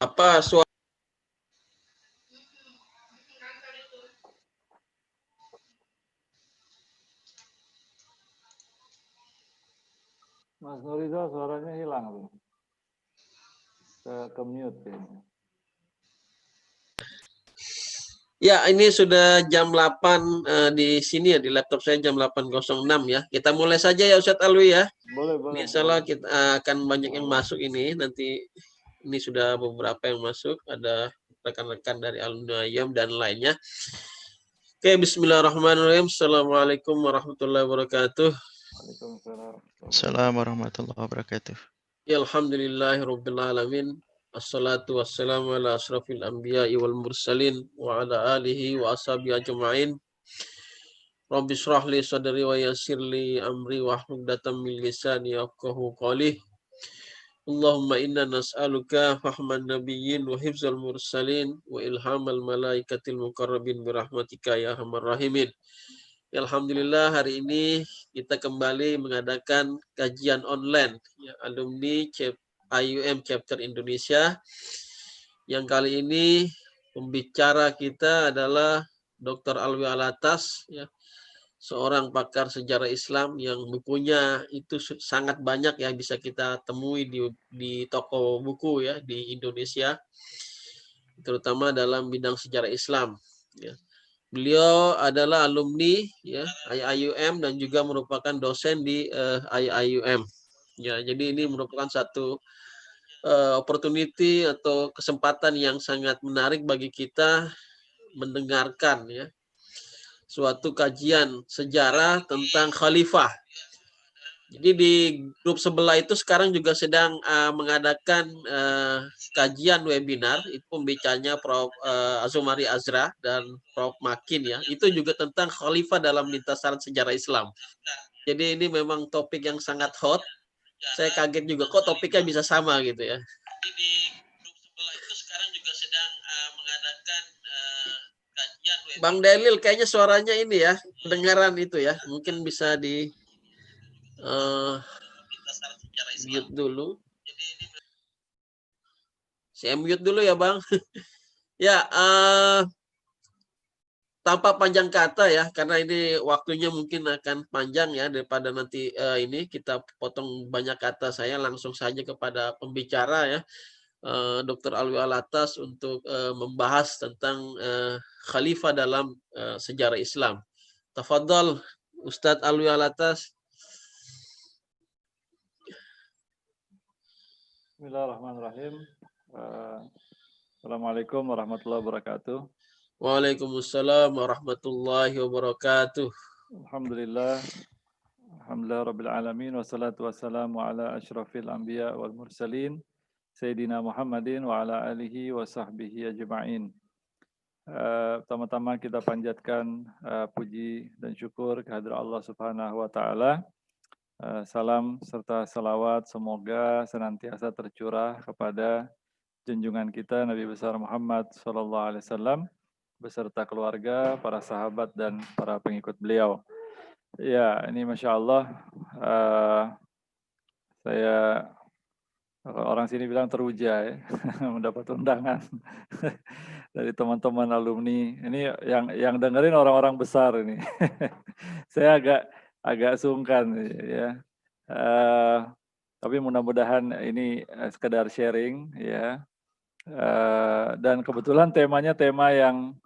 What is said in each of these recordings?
Apa suara? Mas Nuriza suaranya hilang tuh. Ke mute kayaknya. Ya, ini sudah jam 8 di sini ya, di laptop saya jam 8.06 ya. Kita mulai saja ya Ustadz Alwi ya. Boleh. Biasalah kita akan banyak yang masuk ini. Nanti ini sudah beberapa yang masuk. Ada rekan-rekan dari alumni IAM dan lainnya. Oke, bismillahirrahmanirrahim. Assalamualaikum warahmatullahi wabarakatuh. Waalaikumsalam. Assalamualaikum warahmatullahi wabarakatuh. Ya, alhamdulillahirabbil alamin. Assalatu wassalamu ala asrafil anbiya'i wal mursalin wa ala alihi wa ashabihi ajma'in. Rabbi shrah li sadri wa yassir li amri wa hlul 'uqdatam min lisani yafqahu qawli. Allahumma inna nas'aluka fahman nabiyyin wa hifzal mursalin wa ilhamal malaikatil muqarrabin birahmatika ya arhamar rahimin. Alhamdulillah hari ini kita kembali mengadakan kajian online ya, alumni IUM Chapter Indonesia. Yang kali ini pembicara kita adalah Dr. Alwi Alatas ya, seorang pakar sejarah Islam yang bukunya itu sangat banyak ya, bisa kita temui di toko buku ya di Indonesia, terutama dalam bidang sejarah Islam ya. Beliau adalah alumni ya IUM dan juga merupakan dosen di IUM. Ya, jadi ini merupakan satu opportunity atau kesempatan yang sangat menarik bagi kita mendengarkan ya suatu kajian sejarah tentang khalifah. Jadi di grup sebelah itu sekarang juga sedang mengadakan kajian webinar, itu pembicaranya Prof. Azumari Azra dan Prof. Makin ya. Itu juga tentang khalifah dalam lintasan sejarah Islam. Jadi ini memang topik yang sangat hot. Saya kaget juga kok topiknya bisa sama gitu ya. Jadi di grup sebelah itu sekarang juga sedang mengadakan kajian webinar. Bang Delil kayaknya suaranya ini ya, kedengaran itu ya. Mungkin bisa di mute dulu. Saya mute dulu ya Bang. Ya, tanpa panjang kata ya, karena ini waktunya mungkin akan panjang ya, daripada nanti ini kita potong banyak kata, saya langsung saja kepada pembicara ya, Dr. Alwi Alatas untuk membahas tentang khalifah dalam sejarah Islam. Tafadhol Ustadz Alwi Alatas. Bismillahirrahmanirrahim. Assalamualaikum warahmatullahi wabarakatuh. Waalaikumsalam warahmatullahi wabarakatuh. Alhamdulillah rabbil alamin, wassalatu wassalamu ala asyrafil anbiya wal mursalin Sayyidina Muhammadin wa ala alihi wa sahbihi ajma'in. Pertama-tama kita panjatkan puji dan syukur kehadirat Allah Subhanahu wa taala. Salam serta salawat semoga senantiasa tercurah kepada junjungan kita Nabi besar Muhammad SAW beserta keluarga, para sahabat dan para pengikut beliau. Ya, ini Masya Allah, saya orang sini bilang teruja ya, mendapat undangan dari teman-teman alumni. Ini yang dengerin orang-orang besar ini. Saya agak sungkan ya. Tapi mudah-mudahan ini sekedar sharing ya. Dan kebetulan temanya tema yang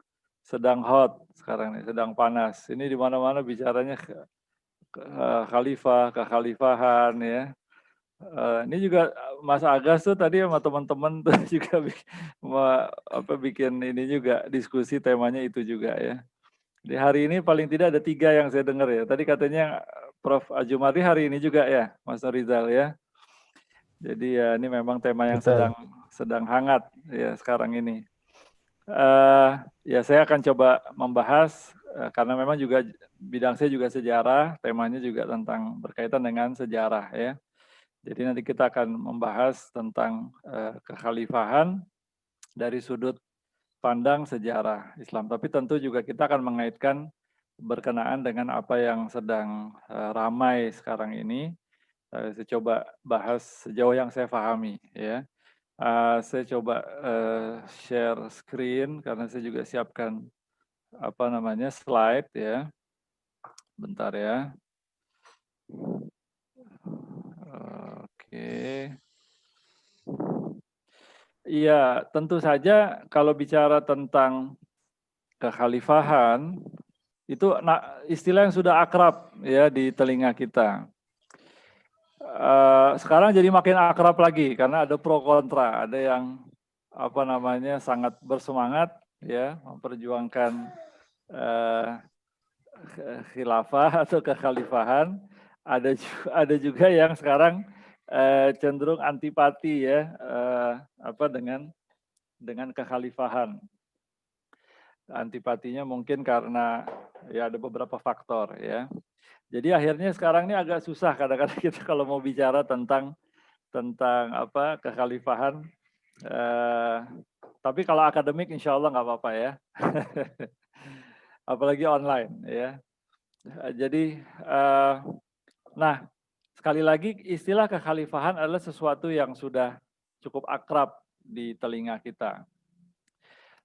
sedang hot sekarang nih, sedang panas. Ini di mana-mana bicaranya khalifah, kekhalifahan ya. Ini juga Mas Agas tuh tadi sama teman-teman tuh juga bikin ini juga diskusi temanya itu juga ya. Di hari ini paling tidak ada 3 yang saya dengar ya. Tadi katanya Prof. Azumari hari ini juga ya, Mas Rizal ya. Jadi ya ini memang tema yang sedang hangat ya sekarang ini. Ya saya akan coba membahas karena memang juga bidang saya juga sejarah, temanya juga tentang berkaitan dengan sejarah ya. Jadi nanti kita akan membahas tentang kekhalifahan dari sudut pandang sejarah Islam. Tapi tentu juga kita akan mengaitkan berkenaan dengan apa yang sedang ramai sekarang ini. Saya coba bahas sejauh yang saya pahami ya. Saya coba share screen karena saya juga siapkan slide ya. Bentar ya. Oke. Iya, tentu saja kalau bicara tentang kekhalifahan itu istilah yang sudah akrab ya di telinga kita. Sekarang jadi makin akrab lagi karena ada pro kontra, ada yang sangat bersemangat ya memperjuangkan khilafah atau kekhalifahan, ada juga yang sekarang cenderung antipati ya dengan kekhalifahan. Antipatinya mungkin karena ya ada beberapa faktor ya. Jadi akhirnya sekarang ini agak susah kadang-kadang kita kalau mau bicara tentang kekhalifahan. Tapi kalau akademik insya Allah nggak apa-apa ya. Apalagi online ya. Jadi nah sekali lagi istilah kekhalifahan adalah sesuatu yang sudah cukup akrab di telinga kita.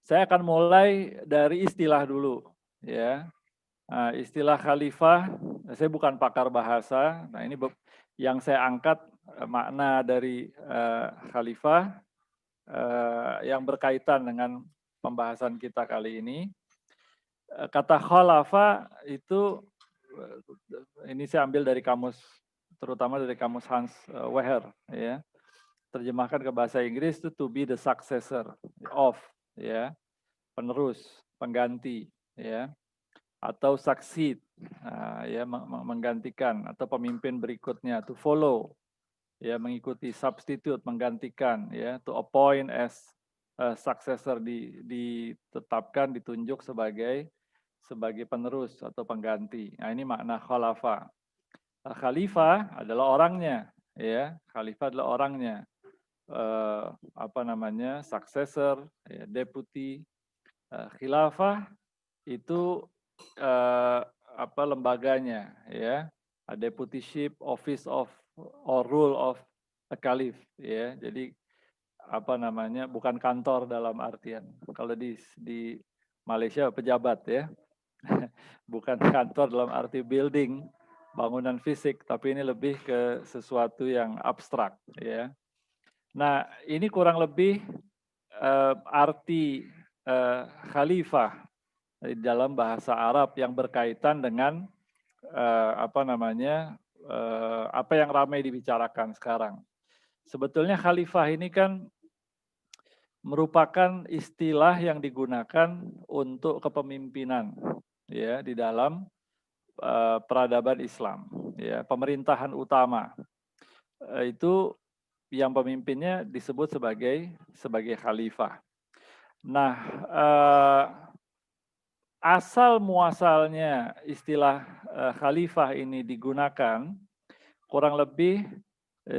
Saya akan mulai dari istilah dulu ya. Istilah khalifah, saya bukan pakar bahasa. Nah, ini yang saya angkat makna dari khalifah yang berkaitan dengan pembahasan kita kali ini. Kata khalafa itu ini saya ambil dari kamus, terutama dari kamus Hans Weher ya. Terjemahkan ke bahasa Inggris itu to be the successor of ya, penerus, pengganti ya, atau succeed ya, menggantikan, atau pemimpin berikutnya, to follow ya, mengikuti, substitute, menggantikan ya, to appoint as successor, ditetapkan, ditunjuk sebagai penerus atau pengganti. Nah, ini makna khalafah. Khalifah adalah orangnya ya, khalifah adalah orangnya. Successor ya, deputy. Khilafah itu lembaganya ya, a deputyship, office of or rule of a caliph ya. Jadi bukan kantor dalam artian, kalau di Malaysia pejabat ya. Bukan kantor dalam arti building, bangunan fisik, tapi ini lebih ke sesuatu yang abstrak ya. Nah, ini kurang lebih arti khalifah di dalam bahasa Arab yang berkaitan dengan apa yang ramai dibicarakan sekarang. Sebetulnya khalifah ini kan merupakan istilah yang digunakan untuk kepemimpinan ya di dalam peradaban Islam ya, pemerintahan utama. Itu yang pemimpinnya disebut sebagai khalifah. Nah, asal muasalnya istilah khalifah ini digunakan kurang lebih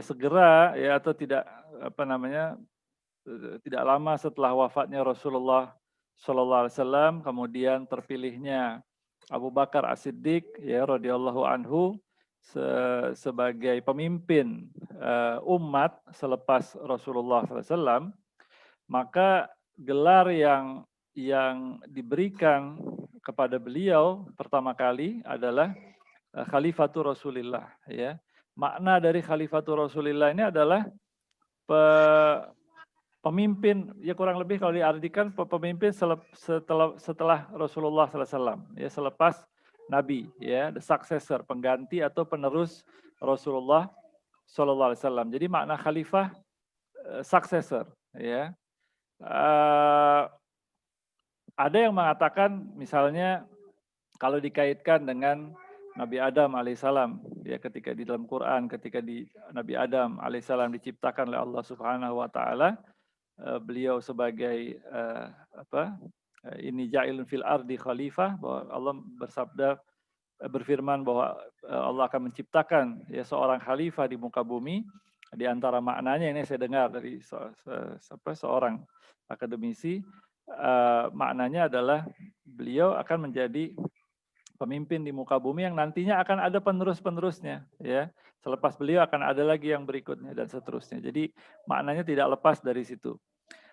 segera ya, atau tidak tidak lama setelah wafatnya Rasulullah Shallallahu Alaihi Wasallam, kemudian terpilihnya Abu Bakar As-Siddiq ya radhiyallahu anhu sebagai pemimpin umat selepas Rasulullah SAW, maka gelar yang diberikan kepada beliau pertama kali adalah Khalifatur Rasulillah ya. Makna dari Khalifatur Rasulillah ini adalah pemimpin ya, kurang lebih kalau diartikan pemimpin setelah Rasulullah SAW ya, selepas Nabi ya, the successor, pengganti atau penerus Rasulullah SAW. Jadi makna khalifah successor ya. Ada yang mengatakan misalnya kalau dikaitkan dengan Nabi Adam alaihissalam ya, ketika di dalam Quran, ketika Nabi Adam alaihissalam diciptakan oleh Allah Subhanahu wa taala, beliau sebagai ini ja'ilun fil ardi khalifah, bahwa Allah berfirman bahwa Allah akan menciptakan ya seorang khalifah di muka bumi. Di antara maknanya ini saya dengar dari seorang akademisi, maknanya adalah beliau akan menjadi pemimpin di muka bumi yang nantinya akan ada penerus-penerusnya, ya. Selepas beliau akan ada lagi yang berikutnya dan seterusnya. Jadi maknanya tidak lepas dari situ.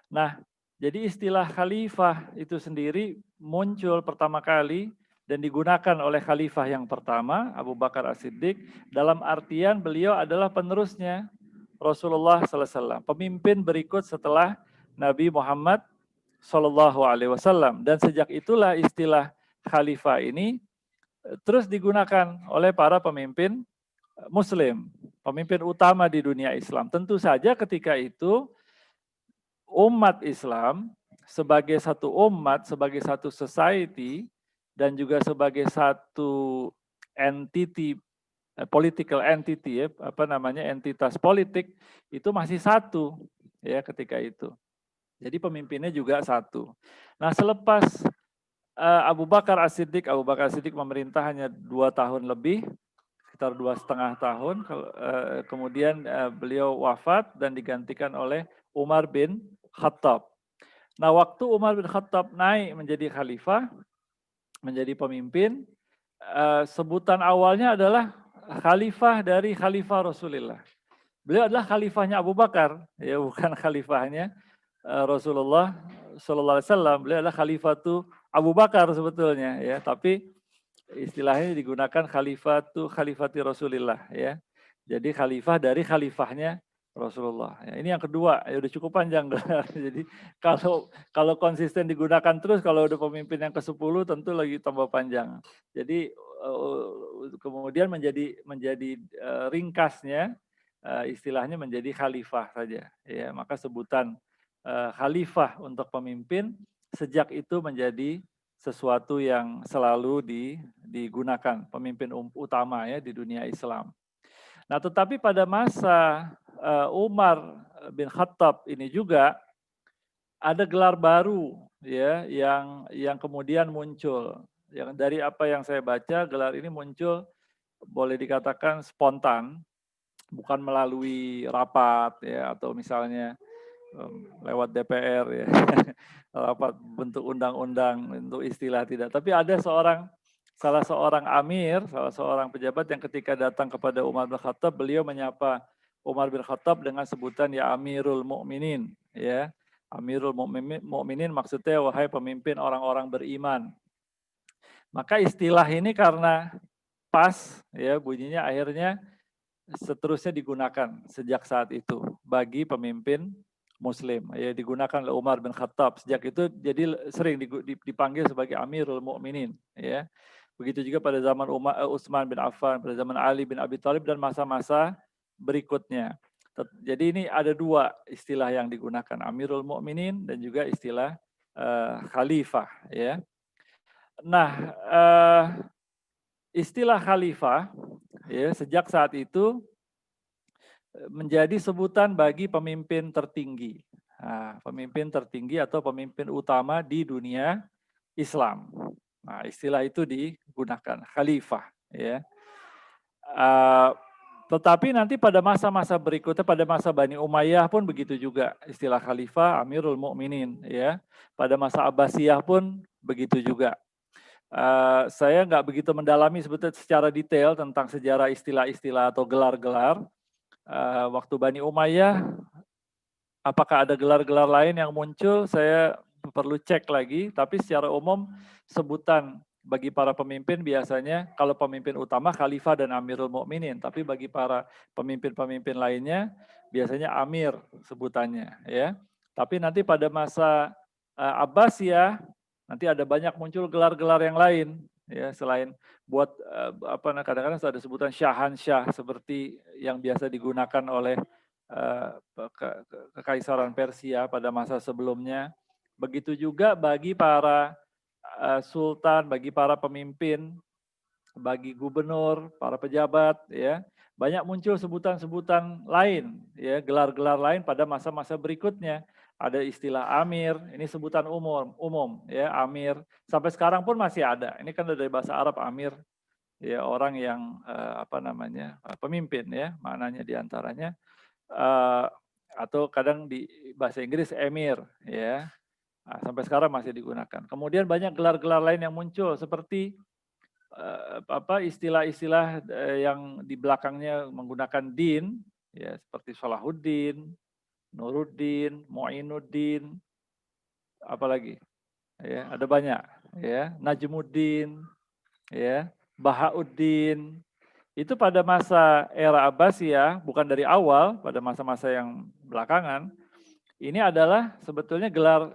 Nah, jadi istilah khalifah itu sendiri muncul pertama kali dan digunakan oleh khalifah yang pertama, Abu Bakar As-Siddiq, dalam artian beliau adalah penerusnya Rasulullah SAW, pemimpin berikut setelah Nabi Muhammad SAW. Dan sejak itulah istilah khalifah ini terus digunakan oleh para pemimpin Muslim, pemimpin utama di dunia Islam. Tentu saja ketika itu umat Islam sebagai satu umat, sebagai satu society, dan juga sebagai satu entity, political entity, ya, entitas politik, itu masih satu, ya, ketika itu. Jadi pemimpinnya juga satu. Nah, selepas Abu Bakar As-Siddiq memerintah hanya 2 tahun lebih, sekitar 2,5 tahun. Kemudian beliau wafat dan digantikan oleh Umar bin Khattab. Nah, waktu Umar bin Khattab naik menjadi khalifah, menjadi pemimpin, sebutan awalnya adalah khalifah dari khalifah Rasulullah. Beliau adalah khalifahnya Abu Bakar, ya, bukan khalifahnya Rasulullah Sallallahu Alaihi Wasallam. Beliau adalah khalifatu Abu Bakar sebetulnya, ya, tapi istilahnya digunakan khalifati Rasulillah, ya. Jadi khalifah dari khalifahnya Rasulullah. Ya, ini yang kedua, ya udah cukup panjang. Jadi kalau konsisten digunakan terus, kalau udah pemimpin yang ke-10 tentu lagi tambah panjang. Jadi kemudian menjadi ringkasnya istilahnya menjadi khalifah saja, ya. Maka sebutan khalifah untuk pemimpin sejak itu menjadi sesuatu yang selalu digunakan pemimpin utama, ya, di dunia Islam. Nah, tetapi pada masa Umar bin Khattab ini juga ada gelar baru, ya, yang kemudian muncul. Yang dari apa yang saya baca, gelar ini muncul boleh dikatakan spontan, bukan melalui rapat, ya, atau misalnya lewat DPR, ya, rapat bentuk undang-undang, bentuk istilah, tidak. Tapi ada salah seorang amir, salah seorang pejabat yang ketika datang kepada Umar bin Khattab, beliau menyapa Umar bin Khattab dengan sebutan ya Amirul Mukminin, ya. Amirul Mukminin maksudnya wahai pemimpin orang-orang beriman. Maka istilah ini karena pas, ya, bunyinya akhirnya seterusnya digunakan sejak saat itu bagi pemimpin Muslim, ya, digunakan oleh Umar bin Khattab. Sejak itu jadi sering dipanggil sebagai Amirul Mukminin, ya. Begitu juga pada zaman Utsman bin Affan, pada zaman Ali bin Abi Thalib dan masa-masa berikutnya. Jadi ini ada 2 istilah yang digunakan, Amirul Mukminin dan juga istilah khalifah, ya. Nah, istilah khalifah, ya, sejak saat itu menjadi sebutan bagi pemimpin tertinggi. Nah, pemimpin tertinggi atau pemimpin utama di dunia Islam. Nah, istilah itu digunakan, khalifah, ya. Tetapi nanti pada masa-masa berikutnya, pada masa Bani Umayyah pun begitu juga, istilah khalifah Amirul Mukminin, ya. Pada masa Abbasiyah pun begitu juga. Saya nggak begitu mendalami sebetulnya secara detail tentang sejarah istilah-istilah atau gelar-gelar. Waktu Bani Umayyah, apakah ada gelar-gelar lain yang muncul, saya perlu cek lagi, tapi secara umum sebutan bagi para pemimpin biasanya kalau pemimpin utama khalifah dan Amirul Mukminin, tapi bagi para pemimpin-pemimpin lainnya biasanya Amir sebutannya, ya. Tapi nanti pada masa Abbasiyah nanti ada banyak muncul gelar-gelar yang lain, ya, selain buat kadang-kadang ada sebutan Syahansyah seperti yang biasa digunakan oleh Kekaisaran Persia pada masa sebelumnya. Begitu juga bagi para sultan, bagi para pemimpin, bagi gubernur, para pejabat, ya. Banyak muncul sebutan-sebutan lain, ya, gelar-gelar lain pada masa-masa berikutnya. Ada istilah Amir, ini sebutan umum, ya, Amir. Sampai sekarang pun masih ada. Ini kan dari bahasa Arab Amir, ya, orang yang pemimpin, ya, maknanya diantaranya. Atau kadang di bahasa Inggris Emir, ya. Nah, sampai sekarang masih digunakan. Kemudian banyak gelar-gelar lain yang muncul seperti istilah-istilah yang di belakangnya menggunakan din, ya seperti Salahuddin, Nuruddin, Mu'inuddin, apalagi, ya ada banyak, ya Najmuddin, ya Bahauddin. Itu pada masa era Abbasiyah, bukan dari awal, pada masa-masa yang belakangan. Ini adalah sebetulnya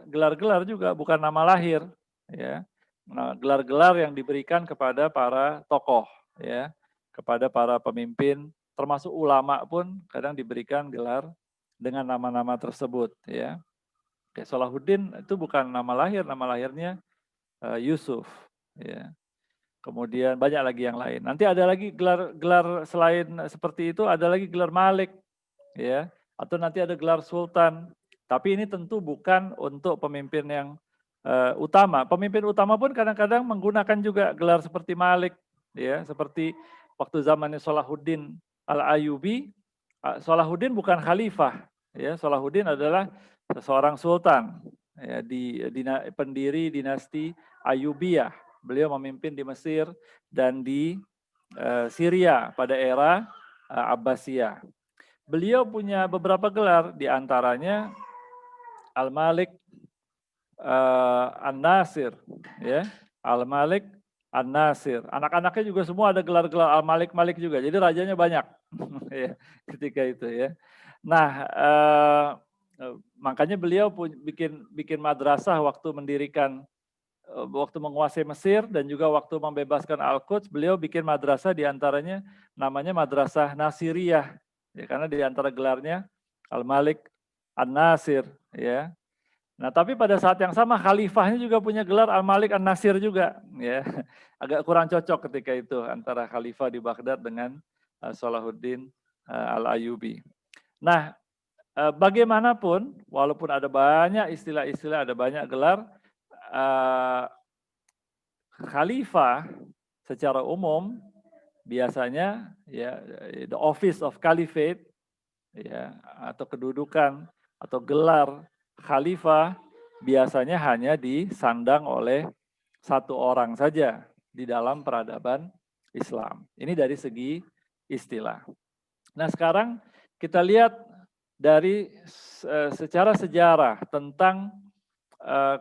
gelar-gelar juga, bukan nama lahir, ya. Nah, gelar-gelar yang diberikan kepada para tokoh, ya, kepada para pemimpin, termasuk ulama pun kadang diberikan gelar dengan nama-nama tersebut, ya. Kayak Salahuddin itu bukan nama lahir, nama lahirnya Yusuf, ya. Kemudian banyak lagi yang lain. Nanti ada lagi gelar selain seperti itu, ada lagi gelar Malik, ya, atau nanti ada gelar Sultan. Tapi ini tentu bukan untuk pemimpin yang utama. Pemimpin utama pun kadang-kadang menggunakan juga gelar seperti Malik, ya, seperti waktu zamannya Salahuddin Al-Ayyubi. Salahuddin bukan khalifah, ya. Salahuddin adalah seorang sultan, ya, pendiri dinasti Ayyubiyah. Beliau memimpin di Mesir dan di Syria pada era Abbasiyah. Beliau punya beberapa gelar, di antaranya Al-Malik An-Nasir, ya, Al-Malik An-Nasir. Anak-anaknya juga semua ada gelar-gelar Al-Malik juga. Jadi rajanya banyak ya, ketika itu, ya. Nah, makanya beliau bikin madrasah waktu mendirikan, waktu menguasai Mesir dan juga waktu membebaskan Al-Quds, beliau bikin madrasah, diantaranya namanya Madrasah Nasiriyah, ya, karena diantara gelarnya Al-Malik An-Nasir, ya. Nah, tapi pada saat yang sama khalifahnya juga punya gelar Al-Malik An-Nasir juga, ya. Agak kurang cocok ketika itu antara khalifah di Baghdad dengan Salahuddin Al-Ayyubi. Nah, bagaimanapun, walaupun ada banyak istilah-istilah, ada banyak gelar, khalifah secara umum biasanya, ya, the office of caliphate, ya, atau kedudukan atau gelar khalifah biasanya hanya disandang oleh satu orang saja di dalam peradaban Islam. Ini dari segi istilah. Nah, sekarang kita lihat dari secara sejarah tentang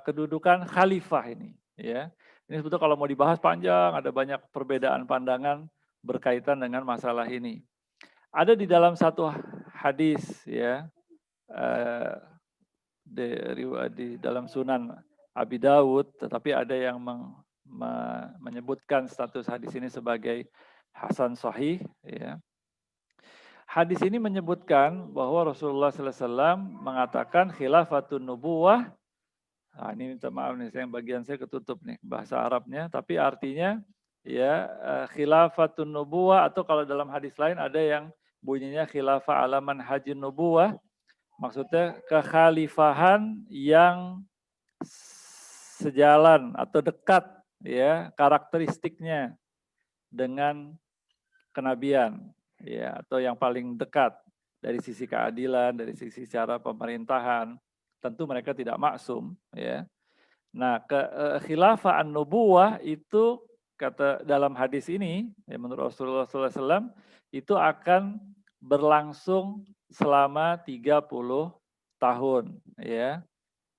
kedudukan khalifah ini, ya. Ini sebetulnya kalau mau dibahas panjang, ada banyak perbedaan pandangan berkaitan dengan masalah ini. Ada di dalam satu hadis, ya, di dalam Sunan Abi Dawud, tetapi ada yang menyebutkan status hadis ini sebagai hasan sahih, ya. Hadis ini menyebutkan bahwa Rasulullah SAW mengatakan khilafatun nubuwah. Nah, ini minta maaf nih, bagian saya ketutup nih bahasa Arabnya, tapi artinya, ya, khilafatun nubuwah, atau kalau dalam hadis lain ada yang bunyinya khilafah alaman hajin nubuwah, maksudnya kekhalifahan yang sejalan atau dekat, ya, karakteristiknya dengan kenabian, ya, atau yang paling dekat dari sisi keadilan, dari sisi cara pemerintahan. Tentu mereka tidak maksum, ya. Nah, khilafah an-nubuwah itu kata dalam hadis ini, ya, menurut Rasulullah SAW itu akan berlangsung selama 30 tahun, ya.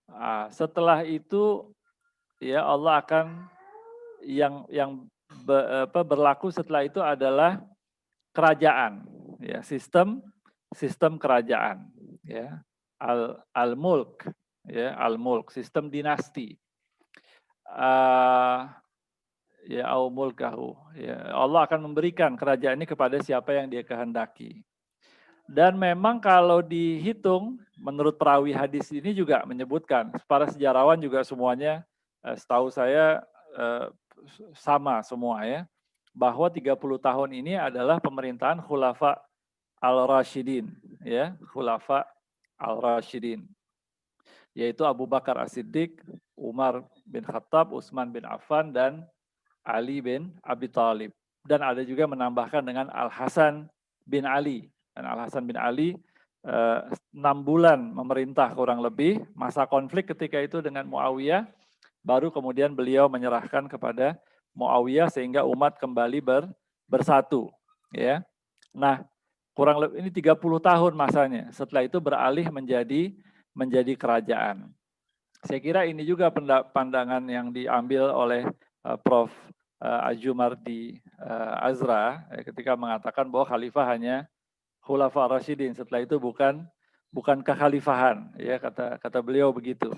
Nah, setelah itu, ya, Allah akan yang berlaku setelah itu adalah kerajaan, ya, sistem kerajaan, ya, al-mulk, ya, al-mulk, sistem dinasti, ya, au mulkahu, ya, Allah akan memberikan kerajaan ini kepada siapa yang Dia kehendaki. Dan memang kalau dihitung, menurut perawi hadis ini juga menyebutkan, para sejarawan juga semuanya, setahu saya sama semua, ya, bahwa 30 tahun ini adalah pemerintahan Khulafa Al-Rashidin, ya, Khulafa Al-Rashidin, yaitu Abu Bakar As-Siddiq, Umar bin Khattab, Utsman bin Affan, dan Ali bin Abi Thalib. Dan ada juga menambahkan dengan Al-Hasan bin Ali. Dan Al-Hasan bin Ali 6 bulan memerintah kurang lebih, masa konflik ketika itu dengan Muawiyah, baru kemudian beliau menyerahkan kepada Muawiyah sehingga umat kembali bersatu, ya. Nah, kurang lebih ini 30 tahun masanya. Setelah itu beralih menjadi kerajaan. Saya kira ini juga pandangan yang diambil oleh Prof. Ajumardi Azra ketika mengatakan bahwa khalifah hanya Khulafa Rasyidin. Setelah itu bukan kekhalifahan, ya, kata beliau begitu.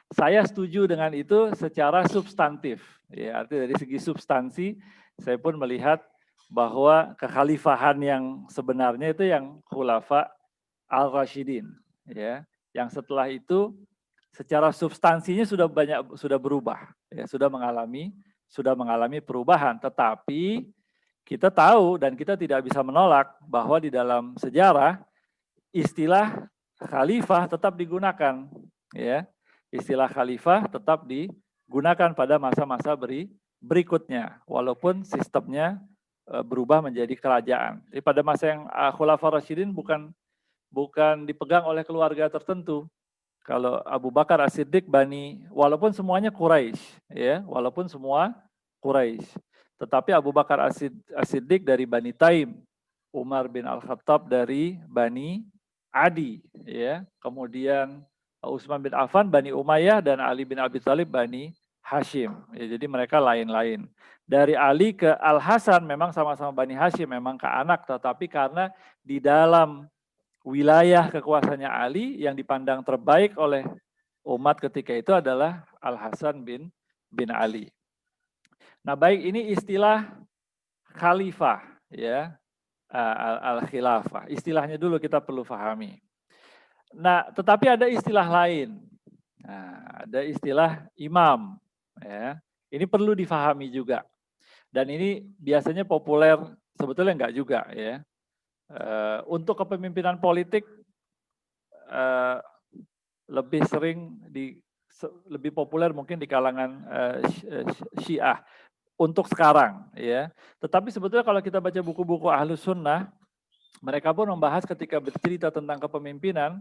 Saya setuju dengan itu secara substantif, ya, artinya dari segi substansi saya pun melihat bahwa kekhalifahan yang sebenarnya itu yang Khulafa Al-Rasyidin, ya. Yang setelah itu secara substansinya sudah berubah, ya, sudah mengalami perubahan, tetapi kita tahu dan kita tidak bisa menolak bahwa di dalam sejarah istilah khalifah tetap digunakan, ya. Istilah khalifah tetap digunakan pada masa-masa berikutnya, walaupun sistemnya berubah menjadi kerajaan. Jadi pada masa yang Khulafaur Rasyidin bukan dipegang oleh keluarga tertentu. Kalau Abu Bakar As-Siddiq walaupun semuanya Quraisy, ya, walaupun semua Quraisy, tetapi Abu Bakar As-Siddiq dari Bani Taim, Umar bin Al-Khattab dari Bani Adi, ya, kemudian Utsman bin Affan Bani Umayyah dan Ali bin Abi Thalib Bani Hashim. Ya, jadi mereka lain-lain. Dari Ali ke Al-Hasan memang sama-sama Bani Hashim, memang ke anak, tetapi karena di dalam wilayah kekuasaannya Ali yang dipandang terbaik oleh umat ketika itu adalah Al-Hasan bin Ali. Nah, baik, ini istilah khalifah, ya, al-khilafah. Istilahnya dulu kita perlu pahami. Nah, tetapi ada istilah lain. Nah, ada istilah imam, ya. Ini perlu difahami juga. Dan ini biasanya populer, sebetulnya enggak juga, ya. Untuk kepemimpinan politik lebih populer mungkin di kalangan Syiah untuk sekarang, ya. Tetapi sebetulnya kalau kita baca buku-buku Ahlus Sunnah, mereka pun membahas ketika bercerita tentang kepemimpinan,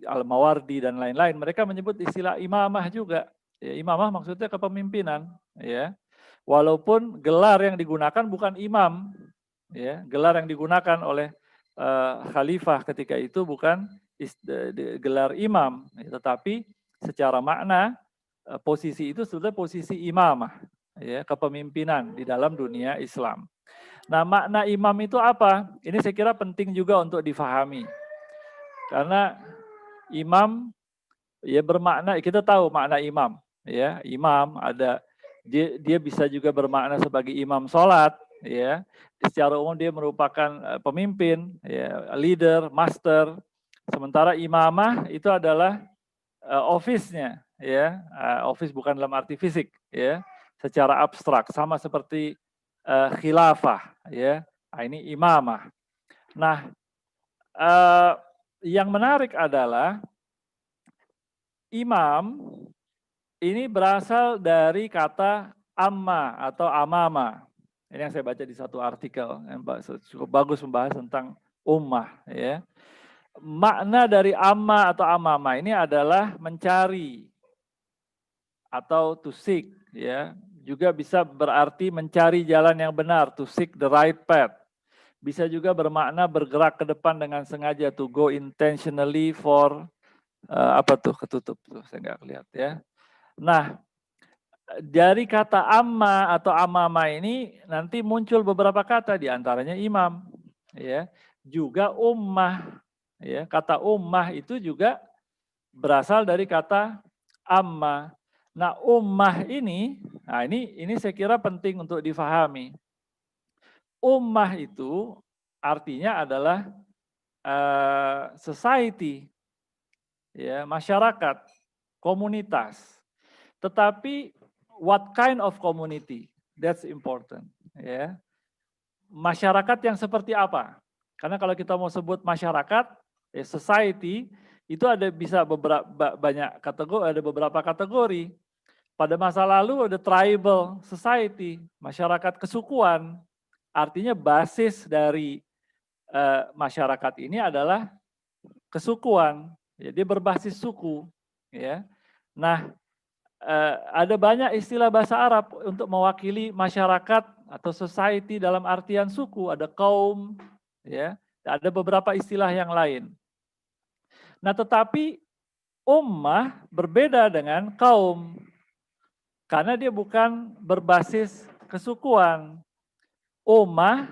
Al-Mawardi dan lain-lain, mereka menyebut istilah imamah juga. Ya, imamah maksudnya kepemimpinan, ya. Walaupun gelar yang digunakan bukan imam, ya, gelar yang digunakan oleh khalifah ketika itu bukan gelar imam, ya, tetapi secara makna posisi itu sebetulnya posisi imamah, ya, kepemimpinan di dalam dunia Islam. Nah, makna imam itu apa? Ini saya kira penting juga untuk difahami. Karena imam, ya, bermakna, kita tahu makna imam, ya. Imam ada dia bisa juga bermakna sebagai imam sholat, ya. Secara umum dia merupakan pemimpin, ya, leader, master. Sementara imamah itu adalah office-nya, ya. Office bukan dalam arti fisik, ya. Secara abstrak sama seperti khilafah, ya. Nah, ini imamah. Nah, yang menarik adalah imam ini berasal dari kata amma atau amama. Ini yang saya baca di satu artikel yang cukup bagus membahas tentang ummah, ya. Makna dari amma atau amama ini adalah mencari atau to seek, ya. Juga bisa berarti mencari jalan yang benar, to seek the right path. Bisa juga bermakna bergerak ke depan dengan sengaja, to go intentionally for apa tuh, ketutup tuh, saya nggak lihat, ya. Nah, dari kata amma atau amama ini nanti muncul beberapa kata, diantaranya imam, ya, juga ummah, ya. Kata ummah itu juga berasal dari kata amma. Nah, ummah ini, nah ini saya kira penting untuk difahami. Ummah itu artinya adalah society, ya, masyarakat, komunitas. Tetapi what kind of community? That's important, ya. Masyarakat yang seperti apa? Karena kalau kita mau sebut masyarakat, ya, society, itu bisa banyak kategori, ada beberapa kategori. Pada masa lalu ada tribal society, masyarakat kesukuan. Artinya basis dari masyarakat ini adalah kesukuan, ya, dia berbasis suku, ya. Nah, ada banyak istilah bahasa Arab untuk mewakili masyarakat atau society dalam artian suku, ada kaum, ya, ada beberapa istilah yang lain. Nah, tetapi ummah berbeda dengan kaum karena dia bukan berbasis kesukuan. Ummah,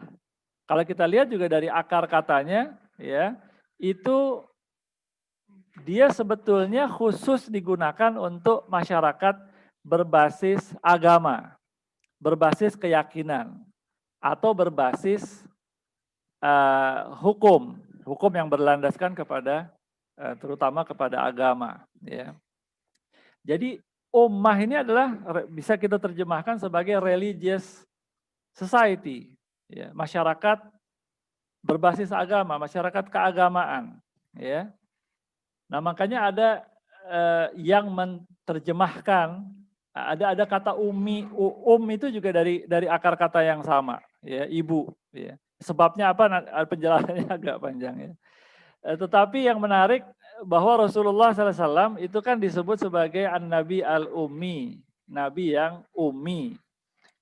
kalau kita lihat juga dari akar katanya, ya, itu dia sebetulnya khusus digunakan untuk masyarakat berbasis agama, berbasis keyakinan, atau berbasis hukum yang berlandaskan kepada terutama kepada agama. Ya. Jadi ummah ini adalah bisa kita terjemahkan sebagai religious society, ya, masyarakat berbasis agama, masyarakat keagamaan. Ya. Nah, makanya ada yang menerjemahkan, ada kata umi, itu juga dari akar kata yang sama, ya, ibu. Ya. Sebabnya apa? Penjelasannya agak panjang, ya. Tetapi yang menarik bahwa Rasulullah SAW itu kan disebut sebagai an-nabi al-ummi, nabi yang ummi.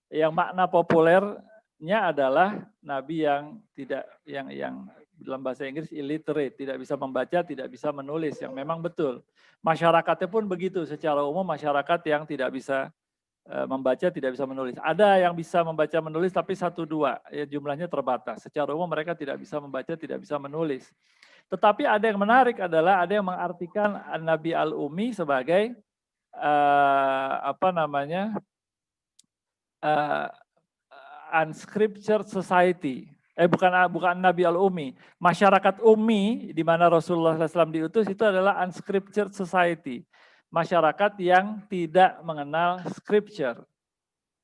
Yang makna populernya adalah nabi yang tidak yang dalam bahasa Inggris illiterate, tidak bisa membaca, tidak bisa menulis, yang memang betul. Masyarakatnya pun begitu, secara umum masyarakat yang tidak bisa membaca, tidak bisa menulis. Ada yang bisa membaca menulis tapi 1-2, ya, jumlahnya terbatas. Secara umum mereka tidak bisa membaca, tidak bisa menulis. Tetapi ada yang menarik adalah ada yang mengartikan Nabi Al-Ummi sebagai unscriptured society. Bukan Nabi Al-Ummi. Masyarakat Ummi di mana Rasulullah SAW diutus itu adalah unscriptured society. Masyarakat yang tidak mengenal scripture.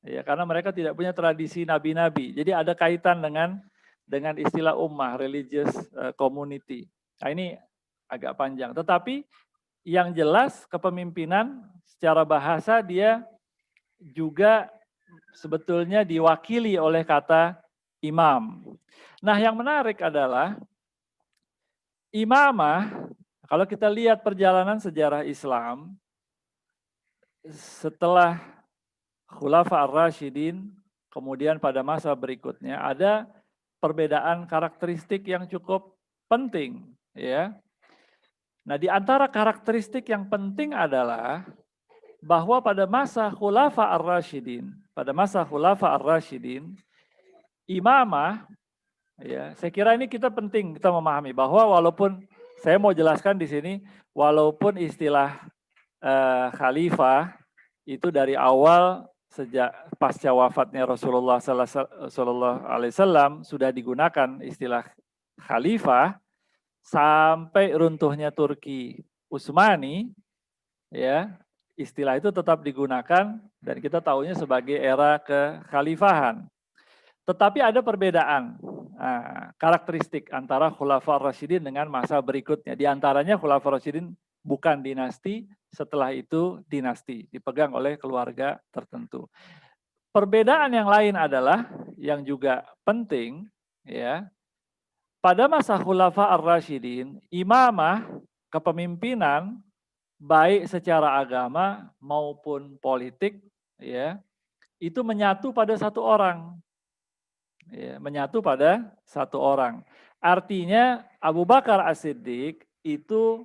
Ya, karena mereka tidak punya tradisi nabi-nabi. Jadi ada kaitan dengan istilah ummah, religious community. Nah, ini agak panjang. Tetapi yang jelas kepemimpinan secara bahasa dia juga sebetulnya diwakili oleh kata imam. Nah, yang menarik adalah imamah, kalau kita lihat perjalanan sejarah Islam setelah Khulafa ar-Rasyidin, kemudian pada masa berikutnya ada perbedaan karakteristik yang cukup penting, ya. Nah, di antara karakteristik yang penting adalah bahwa pada masa Khulafa ar-Rasyidin, imamah, ya, saya kira ini penting kita memahami bahwa walaupun saya mau jelaskan di sini, walaupun istilah khalifah itu dari awal sejak pasca wafatnya Rasulullah SAW sudah digunakan istilah khalifah sampai runtuhnya Turki Utsmani, ya, istilah itu tetap digunakan dan kita tahunya sebagai era kekhalifahan. Tetapi ada perbedaan karakteristik antara Khulafa ar-Rasyidin dengan masa berikutnya. Di antaranya Khulafa ar-Rasyidin bukan dinasti, setelah itu dinasti dipegang oleh keluarga tertentu. Perbedaan yang lain adalah yang juga penting, ya. Pada masa Khulafa ar-Rasyidin, imamah, kepemimpinan baik secara agama maupun politik, ya, itu menyatu pada satu orang. Ya, menyatu pada satu orang. Artinya Abu Bakar As-Siddiq itu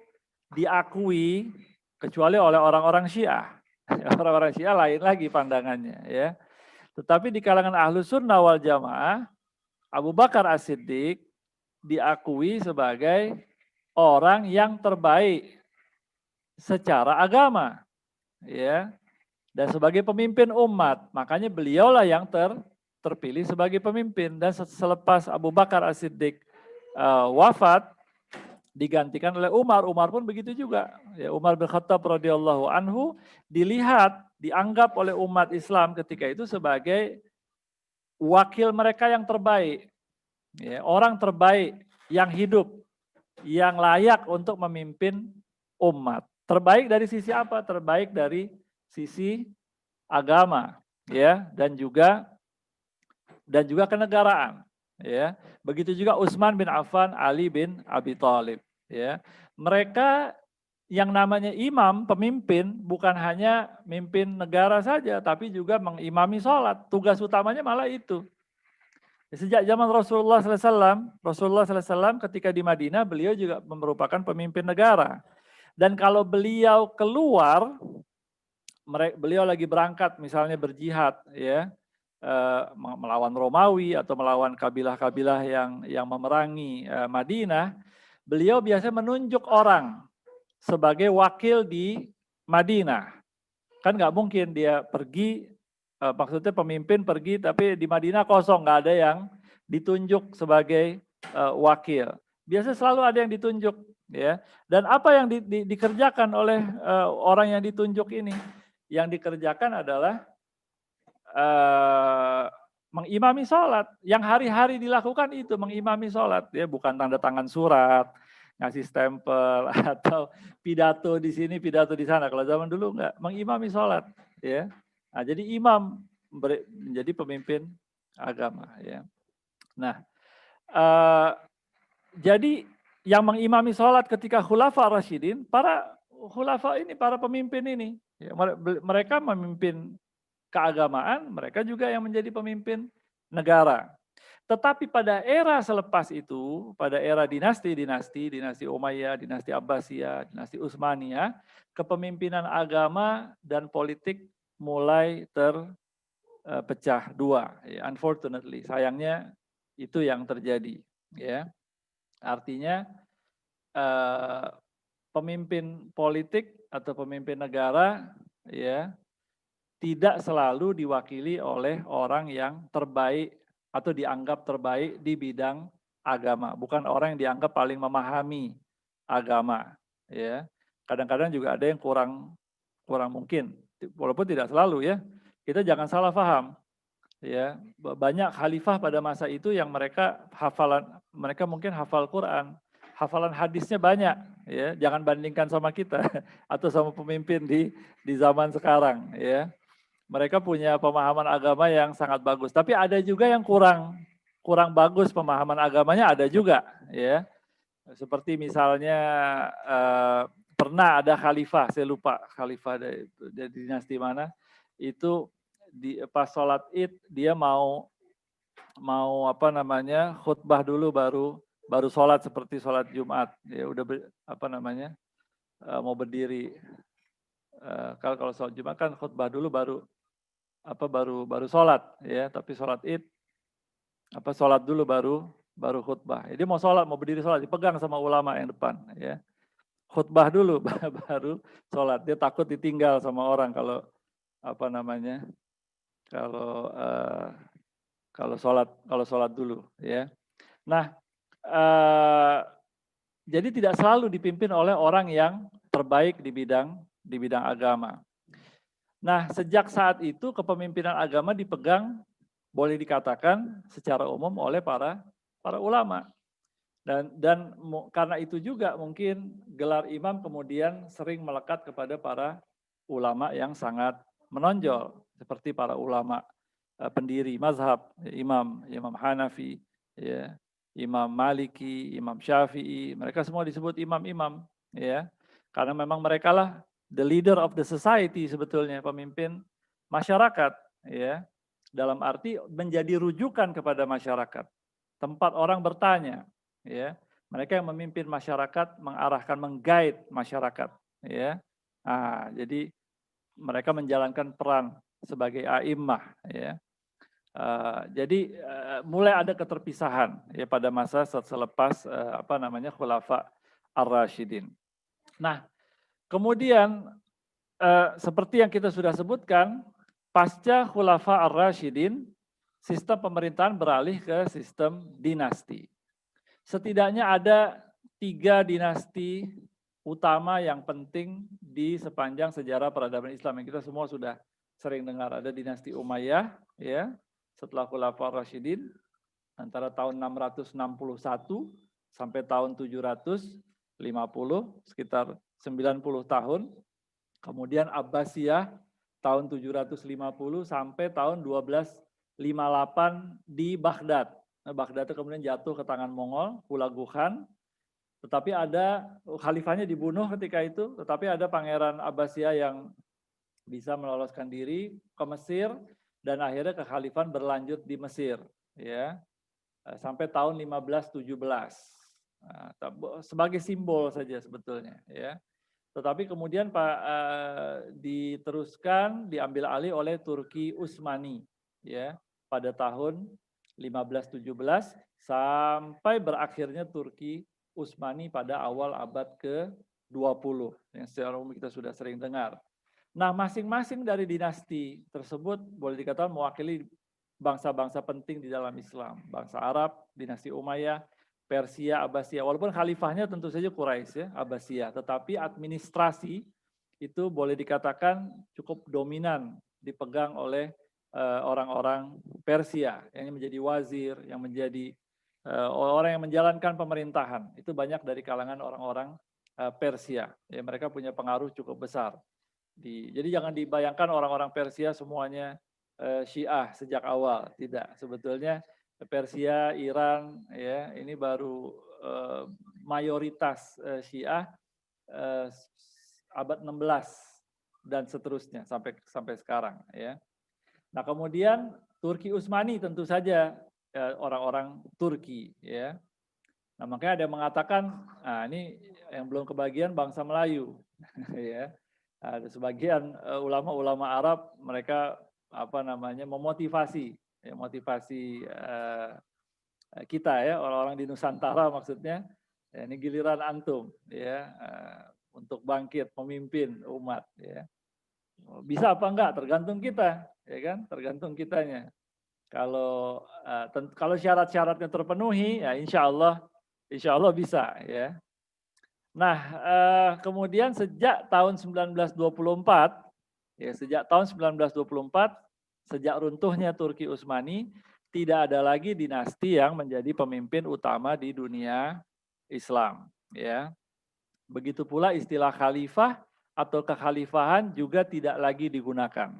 diakui kecuali oleh orang-orang Syiah. Orang-orang Syiah lain lagi pandangannya, ya. Tetapi di kalangan Ahlus Sunnah wal Jamaah, Abu Bakar As-Siddiq diakui sebagai orang yang terbaik secara agama, ya, dan sebagai pemimpin umat. Makanya beliaulah yang terpilih sebagai pemimpin. Dan selepas Abu Bakar As-Siddiq wafat, digantikan oleh Umar. Umar pun begitu juga. Ya, Umar bin Khattab radhiyallahu anhu dianggap oleh umat Islam ketika itu sebagai wakil mereka yang terbaik. Ya, orang terbaik yang hidup, yang layak untuk memimpin umat. Terbaik dari sisi apa? Terbaik dari sisi agama, ya, dan juga kenegaraan, ya. Begitu juga Utsman bin Affan, Ali bin Abi Thalib, ya. Mereka yang namanya imam, pemimpin, bukan hanya mimpin negara saja, tapi juga mengimami sholat. Tugas utamanya malah itu. Sejak zaman Rasulullah SAW ketika di Madinah, beliau juga merupakan pemimpin negara. Dan kalau beliau keluar, beliau lagi berangkat misalnya berjihad, ya, melawan Romawi atau melawan kabilah-kabilah yang memerangi Madinah, beliau biasanya menunjuk orang sebagai wakil di Madinah. Kan nggak mungkin dia pergi, maksudnya pemimpin pergi tapi di Madinah kosong, nggak ada yang ditunjuk sebagai wakil. Biasanya selalu ada yang ditunjuk, ya. Dan apa yang dikerjakan oleh orang yang ditunjuk ini? Yang dikerjakan adalah mengimami sholat. Yang hari-hari dilakukan itu mengimami sholat, ya, bukan tanda tangan surat, ngasih stempel atau pidato di sini, pidato di sana. Kalau zaman dulu enggak, mengimami sholat, ya. Nah, jadi imam menjadi pemimpin agama, ya. Nah, jadi yang mengimami sholat ketika khulafa rasyidin, para khulafa ini, para pemimpin ini, ya, mereka memimpin keagamaan, mereka juga yang menjadi pemimpin negara. Tetapi pada era selepas itu, pada era dinasti Umayyah, dinasti Abbasiyah, dinasti Utsmaniyah, kepemimpinan agama dan politik mulai terpecah dua. Ya, unfortunately, sayangnya itu yang terjadi. Ya, artinya pemimpin politik atau pemimpin negara, ya, tidak selalu diwakili oleh orang yang terbaik atau dianggap terbaik di bidang agama, bukan orang yang dianggap paling memahami agama, ya. Kadang-kadang juga ada yang kurang mungkin, walaupun tidak selalu, ya. Kita jangan salah paham, ya. Banyak khalifah pada masa itu yang mereka mungkin hafal Quran, hafalan hadisnya banyak, ya. Jangan bandingkan sama kita atau sama pemimpin di zaman sekarang, ya. Mereka punya pemahaman agama yang sangat bagus, tapi ada juga yang kurang bagus pemahaman agamanya, ada juga, ya. Seperti misalnya pernah ada khalifah, saya lupa khalifah dari dinasti mana, itu pas sholat Id dia mau khutbah dulu baru sholat seperti sholat Jumat, ya udah mau berdiri. Kalau sholat Jumat kan khutbah dulu baru sholat, ya, tapi sholat Id sholat dulu baru khutbah. Jadi mau sholat, mau berdiri sholat, dipegang sama ulama yang depan, ya. Khutbah dulu baru sholat. Dia takut ditinggal sama orang kalau kalau sholat dulu, ya. Nah, jadi tidak selalu dipimpin oleh orang yang terbaik di bidang agama. Nah, sejak saat itu kepemimpinan agama dipegang, boleh dikatakan secara umum oleh para ulama. Dan karena itu juga mungkin gelar imam kemudian sering melekat kepada para ulama yang sangat menonjol, seperti para ulama pendiri mazhab, Imam Hanafi, ya, Imam Maliki, Imam Syafi'i, mereka semua disebut imam-imam, ya, karena memang mereka lah the leader of the society sebetulnya, pemimpin masyarakat, ya, dalam arti menjadi rujukan kepada masyarakat, tempat orang bertanya, ya, mereka yang memimpin masyarakat, mengarahkan, mengguide masyarakat, ya. Nah, jadi mereka menjalankan peran sebagai a'immah, ya. Jadi mulai ada keterpisahan, ya, pada masa selepas khulafa ar-rasyidin. Nah, kemudian seperti yang kita sudah sebutkan, pasca khulafa ar-rasyidin, sistem pemerintahan beralih ke sistem dinasti. Setidaknya ada 3 dinasti utama yang penting di sepanjang sejarah peradaban Islam yang kita semua sudah sering dengar. Ada dinasti Umayyah, ya, setelah khulafa ar-rasyidin antara tahun 661 sampai tahun 750, sekitar 90 tahun. Kemudian Abbasiyah tahun 750 sampai tahun 1258 di Baghdad. Nah, Baghdad itu kemudian jatuh ke tangan Mongol, Hulagu Khan. Tetapi ada khalifahnya dibunuh ketika itu, tetapi ada Pangeran Abbasiyah yang bisa meloloskan diri ke Mesir dan akhirnya kekhalifahan berlanjut di Mesir, ya, sampai tahun 1517. Sebagai simbol saja sebetulnya, ya. Tetapi kemudian diteruskan, diambil alih oleh Turki Utsmani, ya, pada tahun 1517 sampai berakhirnya Turki Utsmani pada awal abad ke-20 yang secara umum kita sudah sering dengar. Nah, masing-masing dari dinasti tersebut boleh dikatakan mewakili bangsa-bangsa penting di dalam Islam. Bangsa Arab, dinasti Umayyah, Persia, Abbasiyah. Walaupun khalifahnya tentu saja Quraisy, ya, Abbasiyah, tetapi administrasi itu boleh dikatakan cukup dominan dipegang oleh orang-orang Persia yang menjadi wazir, yang menjadi orang yang menjalankan pemerintahan. Itu banyak dari kalangan orang-orang Persia. Ya, mereka punya pengaruh cukup besar. Jadi jangan dibayangkan orang-orang Persia semuanya Syiah sejak awal. Tidak, sebetulnya Persia, Iran, ya ini baru mayoritas Syiah abad 16 dan seterusnya sampai sekarang, ya. Nah, kemudian Turki Utsmani tentu saja orang-orang Turki, ya. Nah, makanya ada yang mengatakan, nah ini yang belum kebagian bangsa Melayu, ya. Ada sebagian ulama-ulama Arab mereka memotivasi, ya, motivasi kita, ya, orang-orang di Nusantara maksudnya, ya, ini giliran antum, ya, untuk bangkit memimpin umat, ya. Bisa apa enggak tergantung kita, ya kan, tergantung kitanya. Kalau syarat-syaratnya terpenuhi, ya insya Allah bisa, ya. Nah, kemudian sejak tahun 1924, ya sejak tahun 1924, sejak runtuhnya Turki Utsmani, tidak ada lagi dinasti yang menjadi pemimpin utama di dunia Islam, ya. Begitu pula istilah khalifah atau kekhalifahan juga tidak lagi digunakan,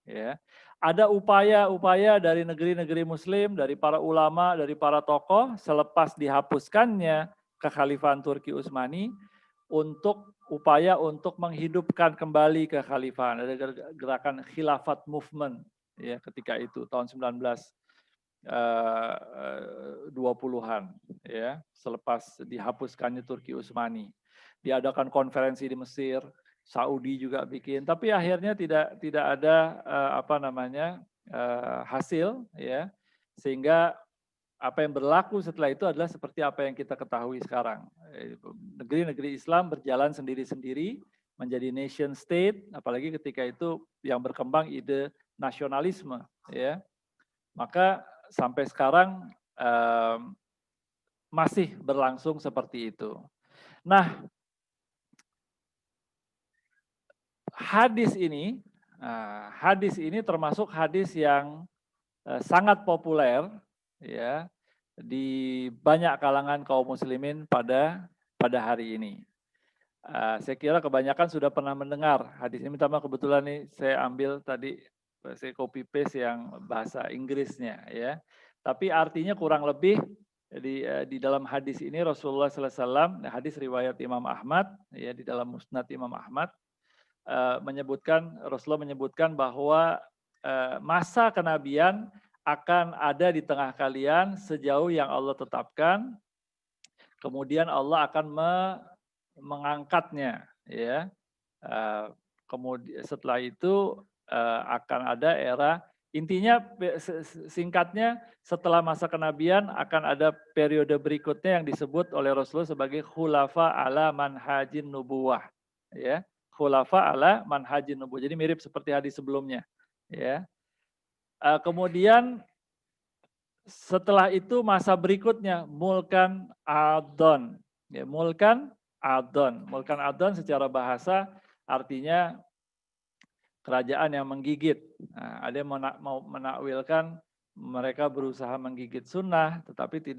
ya. Ada upaya-upaya dari negeri-negeri Muslim, dari para ulama, dari para tokoh selepas dihapuskannya kekhalifahan Turki Utsmani untuk upaya untuk menghidupkan kembali kekhalifahan. Ada gerakan khilafat movement, ya, ketika itu tahun 1920-an, ya, selepas dihapuskannya Turki Utsmani. Diadakan konferensi di Mesir, Saudi juga bikin, tapi akhirnya tidak ada hasil, ya, sehingga apa yang berlaku setelah itu adalah seperti apa yang kita ketahui sekarang. Negeri-negeri Islam berjalan sendiri-sendiri menjadi nation state, apalagi ketika itu yang berkembang ide nasionalisme, ya. Maka sampai sekarang masih berlangsung seperti itu. Nah, hadis ini termasuk hadis yang sangat populer, ya, di banyak kalangan kaum muslimin pada hari ini. Saya kira kebanyakan sudah pernah mendengar hadis ini. Pertama kebetulan nih saya ambil tadi, saya copy paste yang bahasa Inggrisnya, ya. Tapi artinya kurang lebih di dalam hadis ini Rasulullah SAW, hadis riwayat Imam Ahmad, ya, di dalam Musnad Imam Ahmad, Rasulullah menyebutkan bahwa masa kenabian akan ada di tengah kalian sejauh yang Allah tetapkan, kemudian Allah akan mengangkatnya, ya. Kemudian setelah itu akan ada era, intinya singkatnya setelah masa kenabian akan ada periode berikutnya yang disebut oleh Rasulullah sebagai khulafa ala manhajin nubuwah, ya. Khulafa ala manhajin nubuwah. Jadi mirip seperti hadis sebelumnya, ya. Kemudian setelah itu masa berikutnya mulkan adon, ya, mulkan adon secara bahasa artinya kerajaan yang menggigit. Nah, ada yang mau menakwilkan mereka berusaha menggigit sunnah, tetapi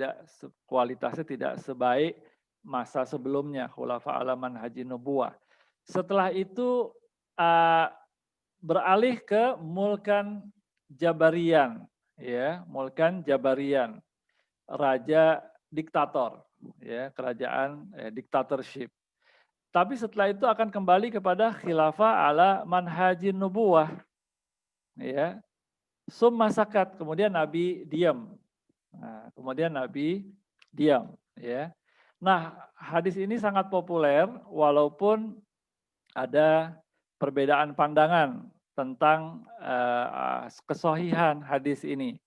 kualitasnya tidak sebaik masa sebelumnya, khulafa ala manhajin nubuwah. Setelah itu beralih ke mulkan Jabarian, ya, mulkan Jabarian, raja diktator, ya, kerajaan dictatorship. Tapi setelah itu akan kembali kepada khilafah ala manhajin nubuwah, ya. Summa sakat, kemudian Nabi diam. Nah, kemudian Nabi diam, ya. Nah, hadis ini sangat populer walaupun ada perbedaan pandangan tentang kesohihan hadis ini.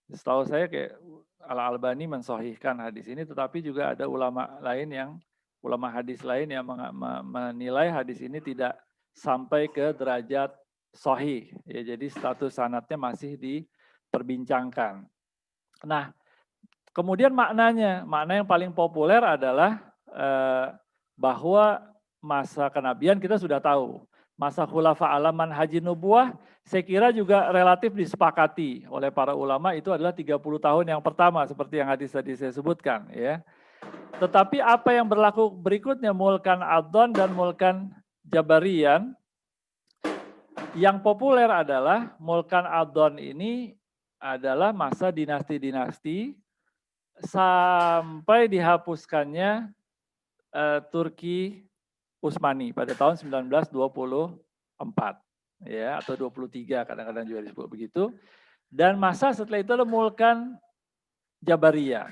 Setahu saya kayak Al-Albani mensohihkan hadis ini, tetapi juga ada ulama hadis lain yang menilai hadis ini tidak sampai ke derajat sohih. Ya, jadi status sanadnya masih diperbincangkan. Nah, kemudian makna yang paling populer adalah bahwa masa kenabian kita sudah tahu. Masa khulafa ala manhajin nubuwah saya kira juga relatif disepakati oleh para ulama, itu adalah 30 tahun yang pertama seperti yang hadis tadi saya sebutkan, ya. Tetapi apa yang berlaku berikutnya, mulkan adon dan mulkan jabarian, yang populer adalah mulkan adon ini adalah masa dinasti-dinasti sampai dihapuskannya Turki Utsmani pada tahun 1924, ya, atau 23 kadang-kadang juga disebut begitu. Dan masa setelah itu adalah mulkan Jabariyah,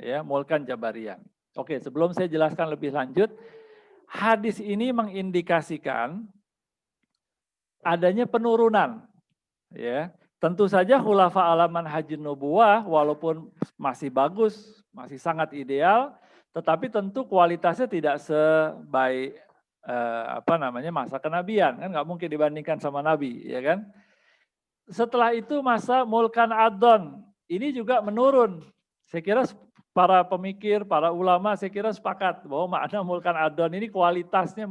ya, mulkan Jabariyah. Oke, sebelum saya jelaskan lebih lanjut, hadis ini mengindikasikan adanya penurunan, ya. Tentu saja khulafa ala manhajin nubuwah walaupun masih bagus, masih sangat ideal, tetapi tentu kualitasnya tidak sebaik masa kenabian, kan nggak mungkin dibandingkan sama Nabi, ya kan? Setelah itu masa mulkan adon ini juga menurun. Saya kira para pemikir, para ulama saya kira sepakat bahwa makna mulkan adon ini kualitasnya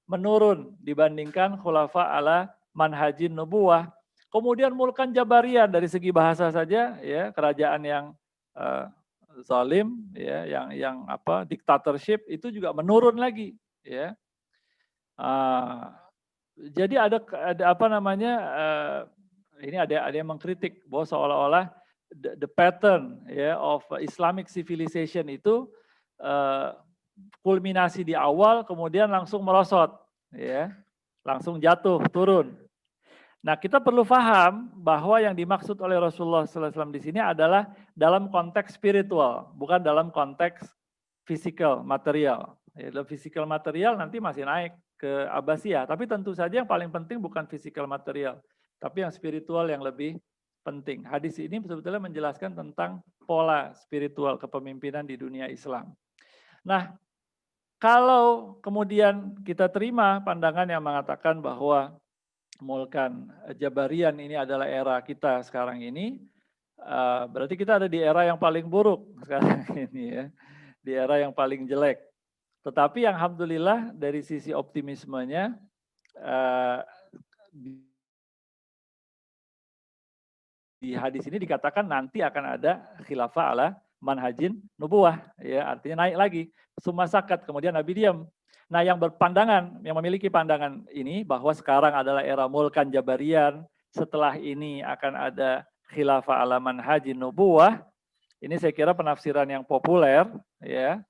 menurun dibandingkan khulafa ala manhajin nubuwah. Kemudian mulkan jabarian dari segi bahasa saja, ya, kerajaan yang zalim, ya, yang dictatorship itu juga menurun lagi, ya. Jadi ada ini ada yang mengkritik bahwa seolah-olah the pattern, ya, of Islamic civilization itu kulminasi di awal kemudian langsung merosot, ya, langsung jatuh turun. Nah, kita perlu paham bahwa yang dimaksud oleh Rasulullah SAW di sini adalah dalam konteks spiritual, bukan dalam konteks fisikal, material. Ya, dalam fisikal material nanti masih naik ke Abbasiyah, tapi tentu saja yang paling penting bukan fisikal material, tapi yang spiritual yang lebih penting. Hadis ini sebetulnya menjelaskan tentang pola spiritual kepemimpinan di dunia Islam. Nah, kalau kemudian kita terima pandangan yang mengatakan bahwa mulkan Jabarian ini adalah era kita sekarang ini, berarti kita ada di era yang paling buruk sekarang ini, ya, di era yang paling jelek. Tetapi yang alhamdulillah dari sisi optimismenya di hadis ini dikatakan nanti akan ada khilafah ala manhajin nubuwah, ya, artinya naik lagi. Summa sakat, kemudian Nabi diam. Nah, yang memiliki pandangan ini bahwa sekarang adalah era mulkan Jabarian, setelah ini akan ada khilafah ala manhajin nubuwah. Ini saya kira penafsiran yang populer, ya.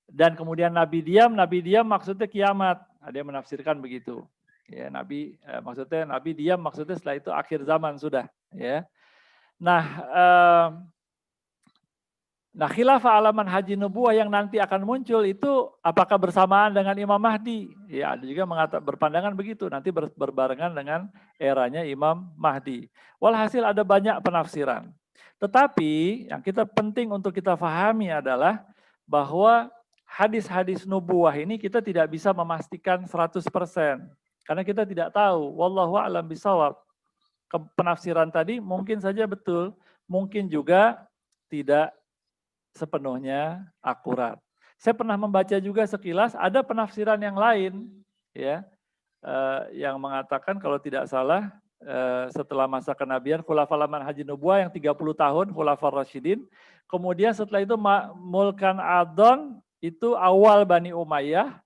Dan kemudian Nabi diam maksudnya kiamat. Ada yang menafsirkan begitu. Ya, Nabi diam maksudnya setelah itu akhir zaman sudah, ya. Nah, khilafah ala manhajin nubuwah yang nanti akan muncul itu apakah bersamaan dengan Imam Mahdi? Ya, ada juga berpandangan begitu, nanti berbarengan dengan eranya Imam Mahdi. Walhasil ada banyak penafsiran. Tetapi yang penting untuk kita pahami adalah bahwa hadis-hadis nubuwah ini kita tidak bisa memastikan 100%. Karena kita tidak tahu, wallahu a'lam bishawab. Penafsiran tadi mungkin saja betul, mungkin juga tidak sepenuhnya akurat. Saya pernah membaca juga sekilas ada penafsiran yang lain, ya, yang mengatakan kalau tidak salah setelah masa kenabian khulafah manhajin nubuwah yang 30 tahun khulafah rasyidin, kemudian setelah itu mulkan adon itu awal Bani Umayyah,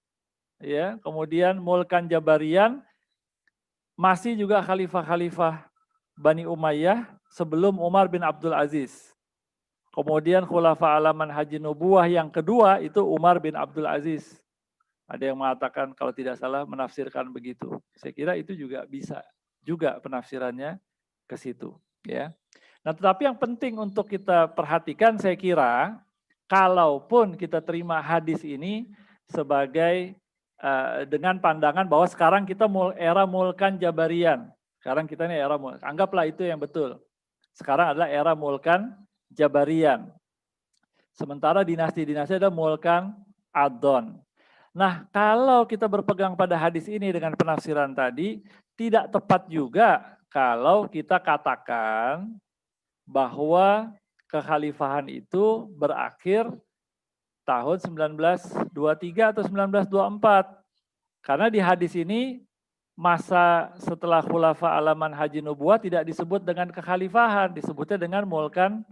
ya, kemudian mulkan Jabarian masih juga khalifah-khalifah Bani Umayyah sebelum Umar bin Abdul Aziz. Kemudian khulafa alaman haji nubuwah yang kedua itu Umar bin Abdul Aziz. Ada yang mengatakan kalau tidak salah menafsirkan begitu. Saya kira itu juga bisa juga penafsirannya ke situ, ya. Nah, tetapi yang penting untuk kita perhatikan saya kira kalaupun kita terima hadis ini sebagai dengan pandangan bahwa sekarang kita era mulkan Jabarian. Sekarang kita ini era mulkan. Anggaplah itu yang betul. Sekarang adalah era mulkan Jabarian. Sementara dinasti-dinasti ada mulkan Adon. Nah, kalau kita berpegang pada hadis ini dengan penafsiran tadi, tidak tepat juga kalau kita katakan bahwa kekhalifahan itu berakhir tahun 1923 atau 1924. Karena di hadis ini masa setelah khulafa alaman haji nubuwah tidak disebut dengan kekhalifahan, disebutnya dengan mulkan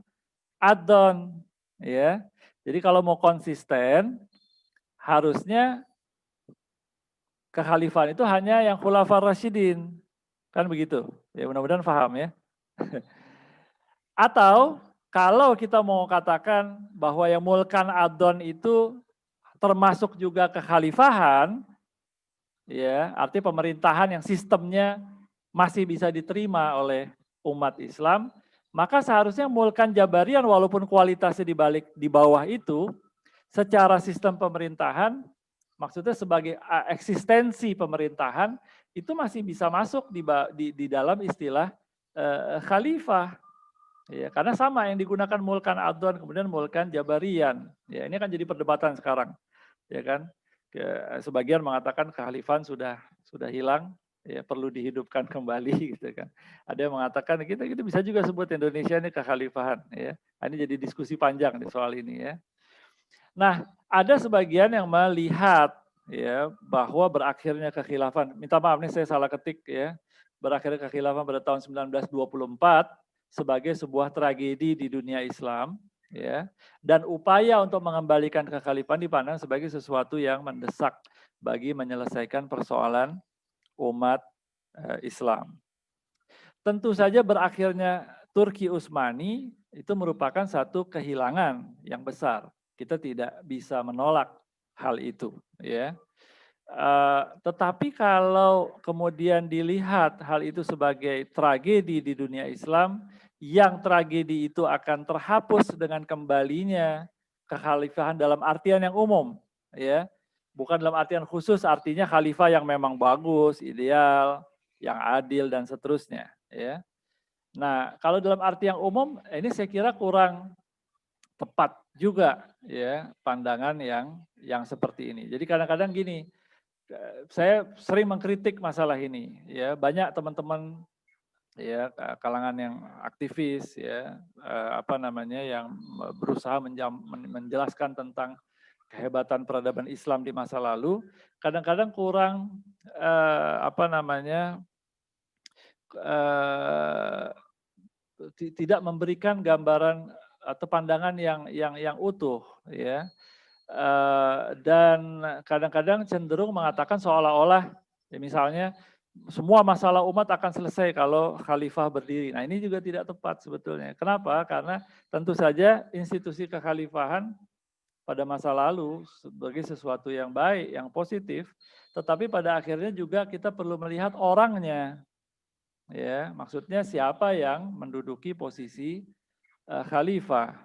Adon, ya. Jadi kalau mau konsisten harusnya kekhalifahan itu hanya yang khulafa rasyidin. Kan begitu. Ya mudah-mudahan paham ya. Atau kalau kita mau katakan bahwa yang mulkan Adon itu termasuk juga kekhalifahan, ya, artinya pemerintahan yang sistemnya masih bisa diterima oleh umat Islam, maka seharusnya mulkan Jabarian walaupun kualitasnya di bawah itu, secara sistem pemerintahan, maksudnya sebagai eksistensi pemerintahan, itu masih bisa masuk di dalam istilah khalifah. Ya, karena sama yang digunakan mulkan Adon, kemudian mulkan Jabarian. Ya, ini kan jadi perdebatan sekarang. Ya kan? Sebagian mengatakan kekhalifahan sudah hilang, ya perlu dihidupkan kembali gitu kan. Ada yang mengatakan kita bisa juga sebut Indonesia ini kekhalifahan, ya. Ini jadi diskusi panjang di soal ini ya. Nah, ada sebagian yang melihat ya bahwa berakhirnya kekhilafan. Minta maaf nih saya salah ketik ya. Berakhirnya kekhilafan pada tahun 1924 sebagai sebuah tragedi di dunia Islam ya. Dan upaya untuk mengembalikan kekhalifahan dipandang sebagai sesuatu yang mendesak bagi menyelesaikan persoalan umat Islam. Tentu saja berakhirnya Turki Utsmani itu merupakan satu kehilangan yang besar. Kita tidak bisa menolak hal itu, ya. Tetapi kalau kemudian dilihat hal itu sebagai tragedi di dunia Islam, yang tragedi itu akan terhapus dengan kembalinya kekhalifahan dalam artian yang umum, ya, bukan dalam artian khusus, artinya khalifah yang memang bagus, ideal, yang adil dan seterusnya, ya. Nah, kalau dalam arti yang umum, ini saya kira kurang tepat juga ya pandangan yang seperti ini. Jadi kadang-kadang gini, saya sering mengkritik masalah ini ya, banyak teman-teman ya kalangan yang aktivis ya yang berusaha menjelaskan tentang kehebatan peradaban Islam di masa lalu, kadang-kadang kurang tidak memberikan gambaran atau pandangan yang utuh ya, dan kadang-kadang cenderung mengatakan seolah-olah ya misalnya semua masalah umat akan selesai kalau khalifah berdiri. Nah ini juga tidak tepat sebetulnya. Kenapa? Karena tentu saja institusi kekhalifahan pada masa lalu sebagai sesuatu yang baik, yang positif, tetapi pada akhirnya juga kita perlu melihat orangnya. Ya, maksudnya siapa yang menduduki posisi khalifah.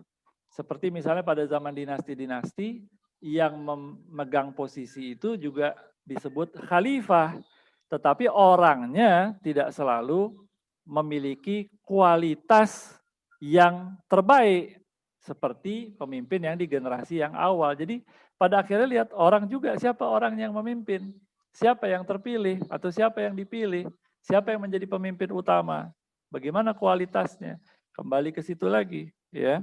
Seperti misalnya pada zaman dinasti-dinasti yang memegang posisi itu juga disebut khalifah, tetapi orangnya tidak selalu memiliki kualitas yang terbaik seperti pemimpin yang di generasi yang awal. Jadi pada akhirnya lihat orang juga, siapa orang yang memimpin, siapa yang terpilih atau siapa yang dipilih, siapa yang menjadi pemimpin utama, bagaimana kualitasnya. Kembali ke situ lagi, ya.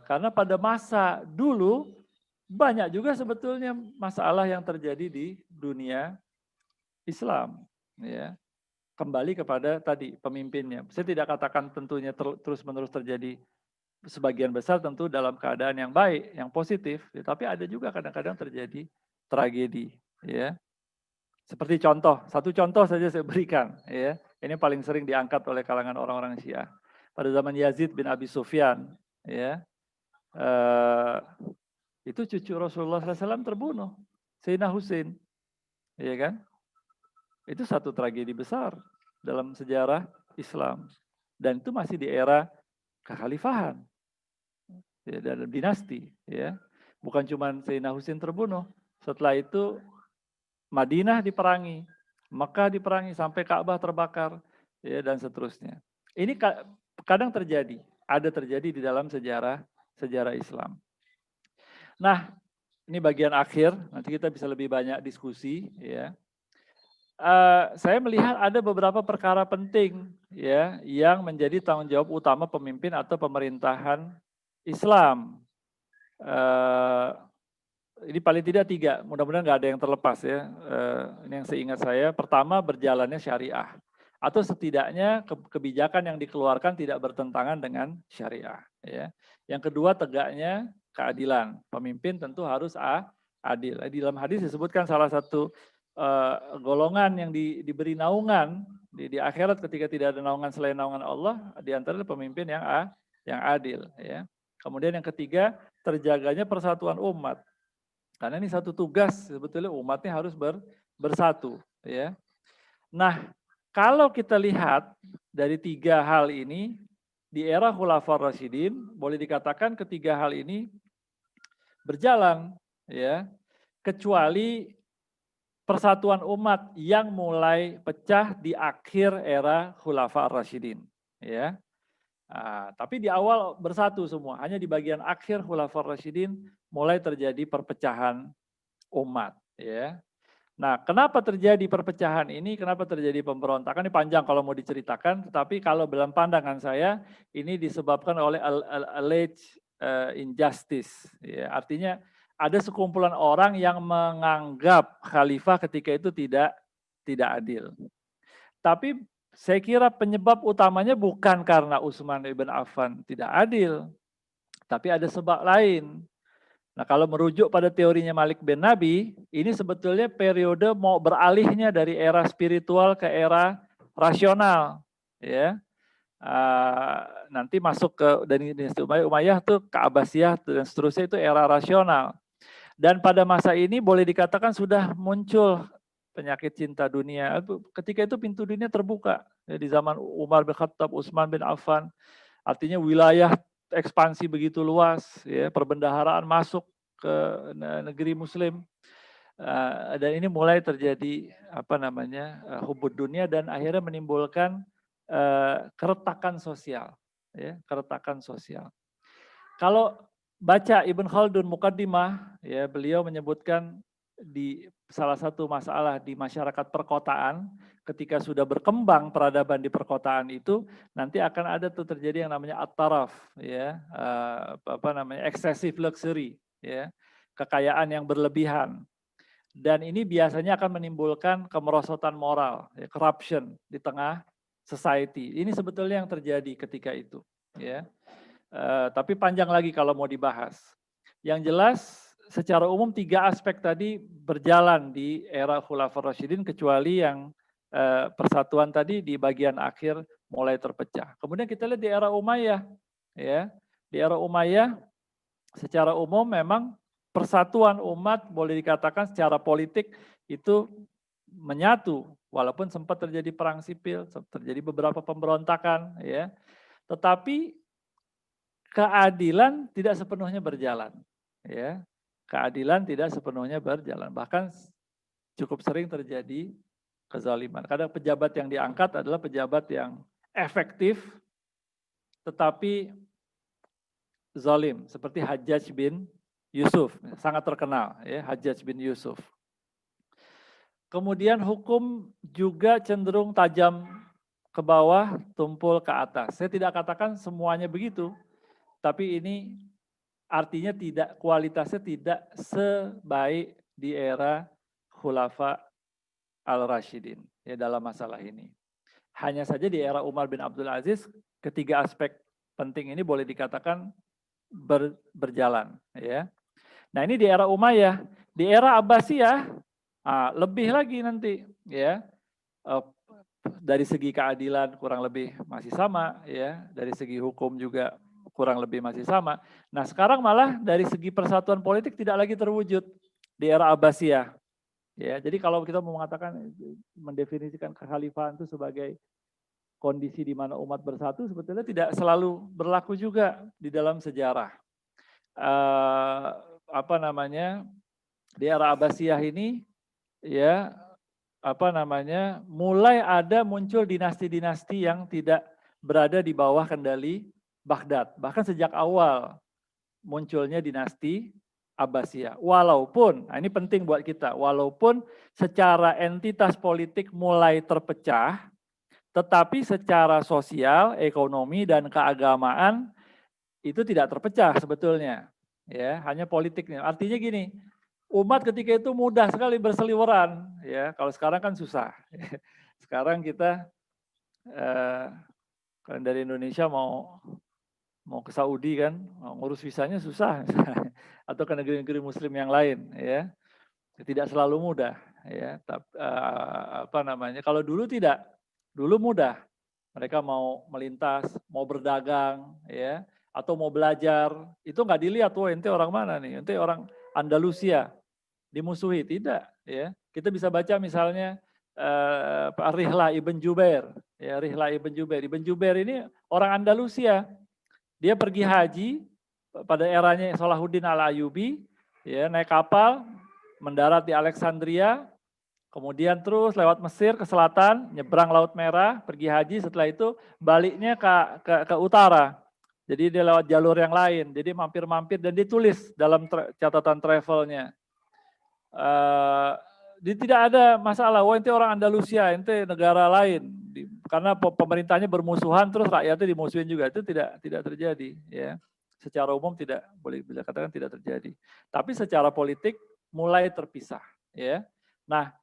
Karena pada masa dulu banyak juga sebetulnya masalah yang terjadi di dunia Islam, ya. Kembali kepada tadi pemimpinnya. Saya tidak katakan tentunya terus-menerus terjadi, sebagian besar tentu dalam keadaan yang baik, yang positif, ya, tapi ada juga kadang-kadang terjadi tragedi, ya. Seperti satu contoh saja saya berikan, ya. Ini paling sering diangkat oleh kalangan orang-orang Syiah. Pada zaman Yazid bin Abi Sufyan, ya. Itu cucu Rasulullah SAW terbunuh, Sayyidina Husain, ya kan? Itu satu tragedi besar dalam sejarah Islam, dan itu masih di era kekhalifahan, ya, dalam dinasti, ya. Bukan cuma Sayyidina Husain terbunuh, setelah itu Madinah diperangi, Mekah diperangi sampai Ka'bah terbakar, ya, dan seterusnya. Ini kadang terjadi, ada terjadi di dalam sejarah Islam. Nah, ini bagian akhir, nanti kita bisa lebih banyak diskusi, ya. Saya melihat ada beberapa perkara penting, ya, yang menjadi tanggung jawab utama pemimpin atau pemerintahan Islam. Ini paling tidak 3, mudah-mudahan nggak ada yang terlepas, ya. Ini yang seingat saya. Pertama, berjalannya syariah, atau setidaknya kebijakan yang dikeluarkan tidak bertentangan dengan syariah, ya. Yang kedua, tegaknya keadilan. Pemimpin tentu harus adil. Di dalam hadis disebutkan salah satu golongan yang diberi naungan di akhirat ketika tidak ada naungan selain naungan Allah, di antara pemimpin yang adil, ya. Kemudian yang ketiga, terjaganya persatuan umat. Karena ini satu tugas, sebetulnya umatnya harus bersatu, ya. Nah, kalau kita lihat dari 3 hal ini di era Khulafaur Rasyidin, boleh dikatakan ketiga hal ini berjalan, ya. Kecuali persatuan umat yang mulai pecah di akhir era Khulafaur Rasyidin, ya. Tapi di awal bersatu semua, hanya di bagian akhir Khulafaur Rasyidin mulai terjadi perpecahan umat, ya. Nah, kenapa terjadi perpecahan ini? Kenapa terjadi pemberontakan? Ini panjang kalau mau diceritakan, tetapi kalau dalam pandangan saya ini disebabkan oleh alleged injustice, ya. Artinya ada sekumpulan orang yang menganggap khalifah ketika itu tidak adil. Tapi saya kira penyebab utamanya bukan karena Utsman ibn Affan tidak adil, tapi ada sebab lain. Nah, kalau merujuk pada teorinya Malik bin Nabi, ini sebetulnya periode mau beralihnya dari era spiritual ke era rasional, ya. Nanti masuk ke dari dinasti Umayyah tuh ke Abbasiyah dan seterusnya, itu era rasional. Dan pada masa ini boleh dikatakan sudah muncul penyakit cinta dunia. Ketika itu pintu dunia terbuka, ya, di zaman Umar bin Khattab, Utsman bin Affan. Artinya wilayah ekspansi begitu luas, ya, perbendaharaan masuk ke negeri Muslim, dan ini mulai terjadi hubud dunia dan akhirnya menimbulkan keretakan sosial, ya, keretakan sosial. Kalau baca Ibn Khaldun Muqaddimah, ya, beliau menyebutkan di salah satu masalah di masyarakat perkotaan, ketika sudah berkembang peradaban di perkotaan itu, nanti akan ada tuh terjadi yang namanya at-taraf, ya, excessive luxury, ya, kekayaan yang berlebihan. Dan ini biasanya akan menimbulkan kemerosotan moral, ya, corruption di tengah society. Ini sebetulnya yang terjadi ketika itu, ya. Tapi panjang lagi kalau mau dibahas. Yang jelas secara umum 3 aspek tadi berjalan di era Khulafaur Rasyidin, kecuali yang persatuan tadi di bagian akhir mulai terpecah. Kemudian kita lihat di era Umayyah, ya. Di era Umayyah secara umum memang persatuan umat boleh dikatakan secara politik itu menyatu, walaupun sempat terjadi perang sipil, terjadi beberapa pemberontakan, ya. Tetapi keadilan tidak sepenuhnya berjalan, ya. Keadilan tidak sepenuhnya berjalan, bahkan cukup sering terjadi kezaliman. Kadang pejabat yang diangkat adalah pejabat yang efektif tetapi zalim, seperti Hajjaj bin Yusuf, sangat terkenal, ya, Hajjaj bin Yusuf. Kemudian hukum juga cenderung tajam ke bawah, tumpul ke atas. Saya tidak katakan semuanya begitu, tapi ini artinya kualitasnya tidak sebaik di era Khulafa al-Rasyidin, ya, dalam masalah ini. Hanya saja di era Umar bin Abdul Aziz, ketiga aspek penting ini boleh dikatakan berjalan, ya. Nah, ini di era Umayyah. Di era Abbasiyah lebih lagi nanti, ya. Dari segi keadilan kurang lebih masih sama, ya. Dari segi hukum juga kurang lebih masih sama. Nah sekarang malah dari segi persatuan politik tidak lagi terwujud di era Abbasiyah. Ya, jadi kalau kita mau mengatakan mendefinisikan kekhalifahan itu sebagai kondisi di mana umat bersatu, sebetulnya tidak selalu berlaku juga di dalam sejarah. Di era Abbasiyah ini ya mulai ada muncul dinasti-dinasti yang tidak berada di bawah kendali Baghdad. Bahkan sejak awal munculnya dinasti Abbasiyah. Walaupun, nah ini penting buat kita, walaupun secara entitas politik mulai terpecah, tetapi secara sosial, ekonomi, dan keagamaan itu tidak terpecah sebetulnya. Ya, hanya politiknya. Artinya gini, umat ketika itu mudah sekali berseliweran. Ya, kalau sekarang kan susah. Sekarang kita kalau dari Indonesia mau ke Saudi kan, ngurus visanya susah, atau ke negeri-negeri Muslim yang lain, ya tidak selalu mudah, ya. Kalau dulu tidak, dulu mudah, mereka mau melintas, mau berdagang, ya, atau mau belajar, itu nggak dilihat, wah ente orang mana nih, ente orang Andalusia, dimusuhi, tidak, ya. Kita bisa baca misalnya Rihlah Ibn Jubair, ya Rihlah Ibn Jubair. Ibn Jubair ini orang Andalusia. Dia pergi haji pada eranya Salahuddin Al-Ayyubi, ya, naik kapal, mendarat di Alexandria, kemudian terus lewat Mesir ke selatan, nyebrang Laut Merah, pergi haji, setelah itu baliknya ke utara. Jadi dia lewat jalur yang lain, jadi mampir-mampir dan ditulis dalam catatan travelnya. Tidak ada masalah, wah ente orang Andalusia, ente negara lain, karena pemerintahnya bermusuhan terus rakyatnya dimusuhin juga, itu tidak terjadi, ya. Secara umum tidak boleh bisa katakan tidak terjadi. Tapi secara politik mulai terpisah, ya. Nah,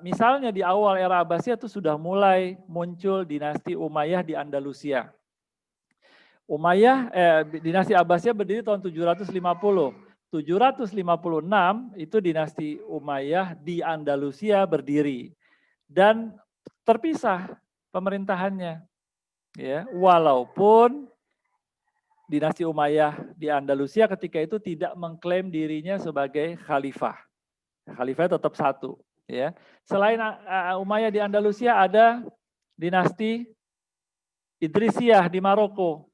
misalnya di awal era Abbasiyah itu sudah mulai muncul dinasti Umayyah di Andalusia. Dinasti Abbasiyah berdiri tahun 750. 756 itu dinasti Umayyah di Andalusia berdiri dan terpisah pemerintahannya, ya, walaupun dinasti Umayyah di Andalusia ketika itu tidak mengklaim dirinya sebagai khalifah. Khalifah tetap satu, ya. Selain Umayyah di Andalusia ada dinasti Idrisiyah di Maroko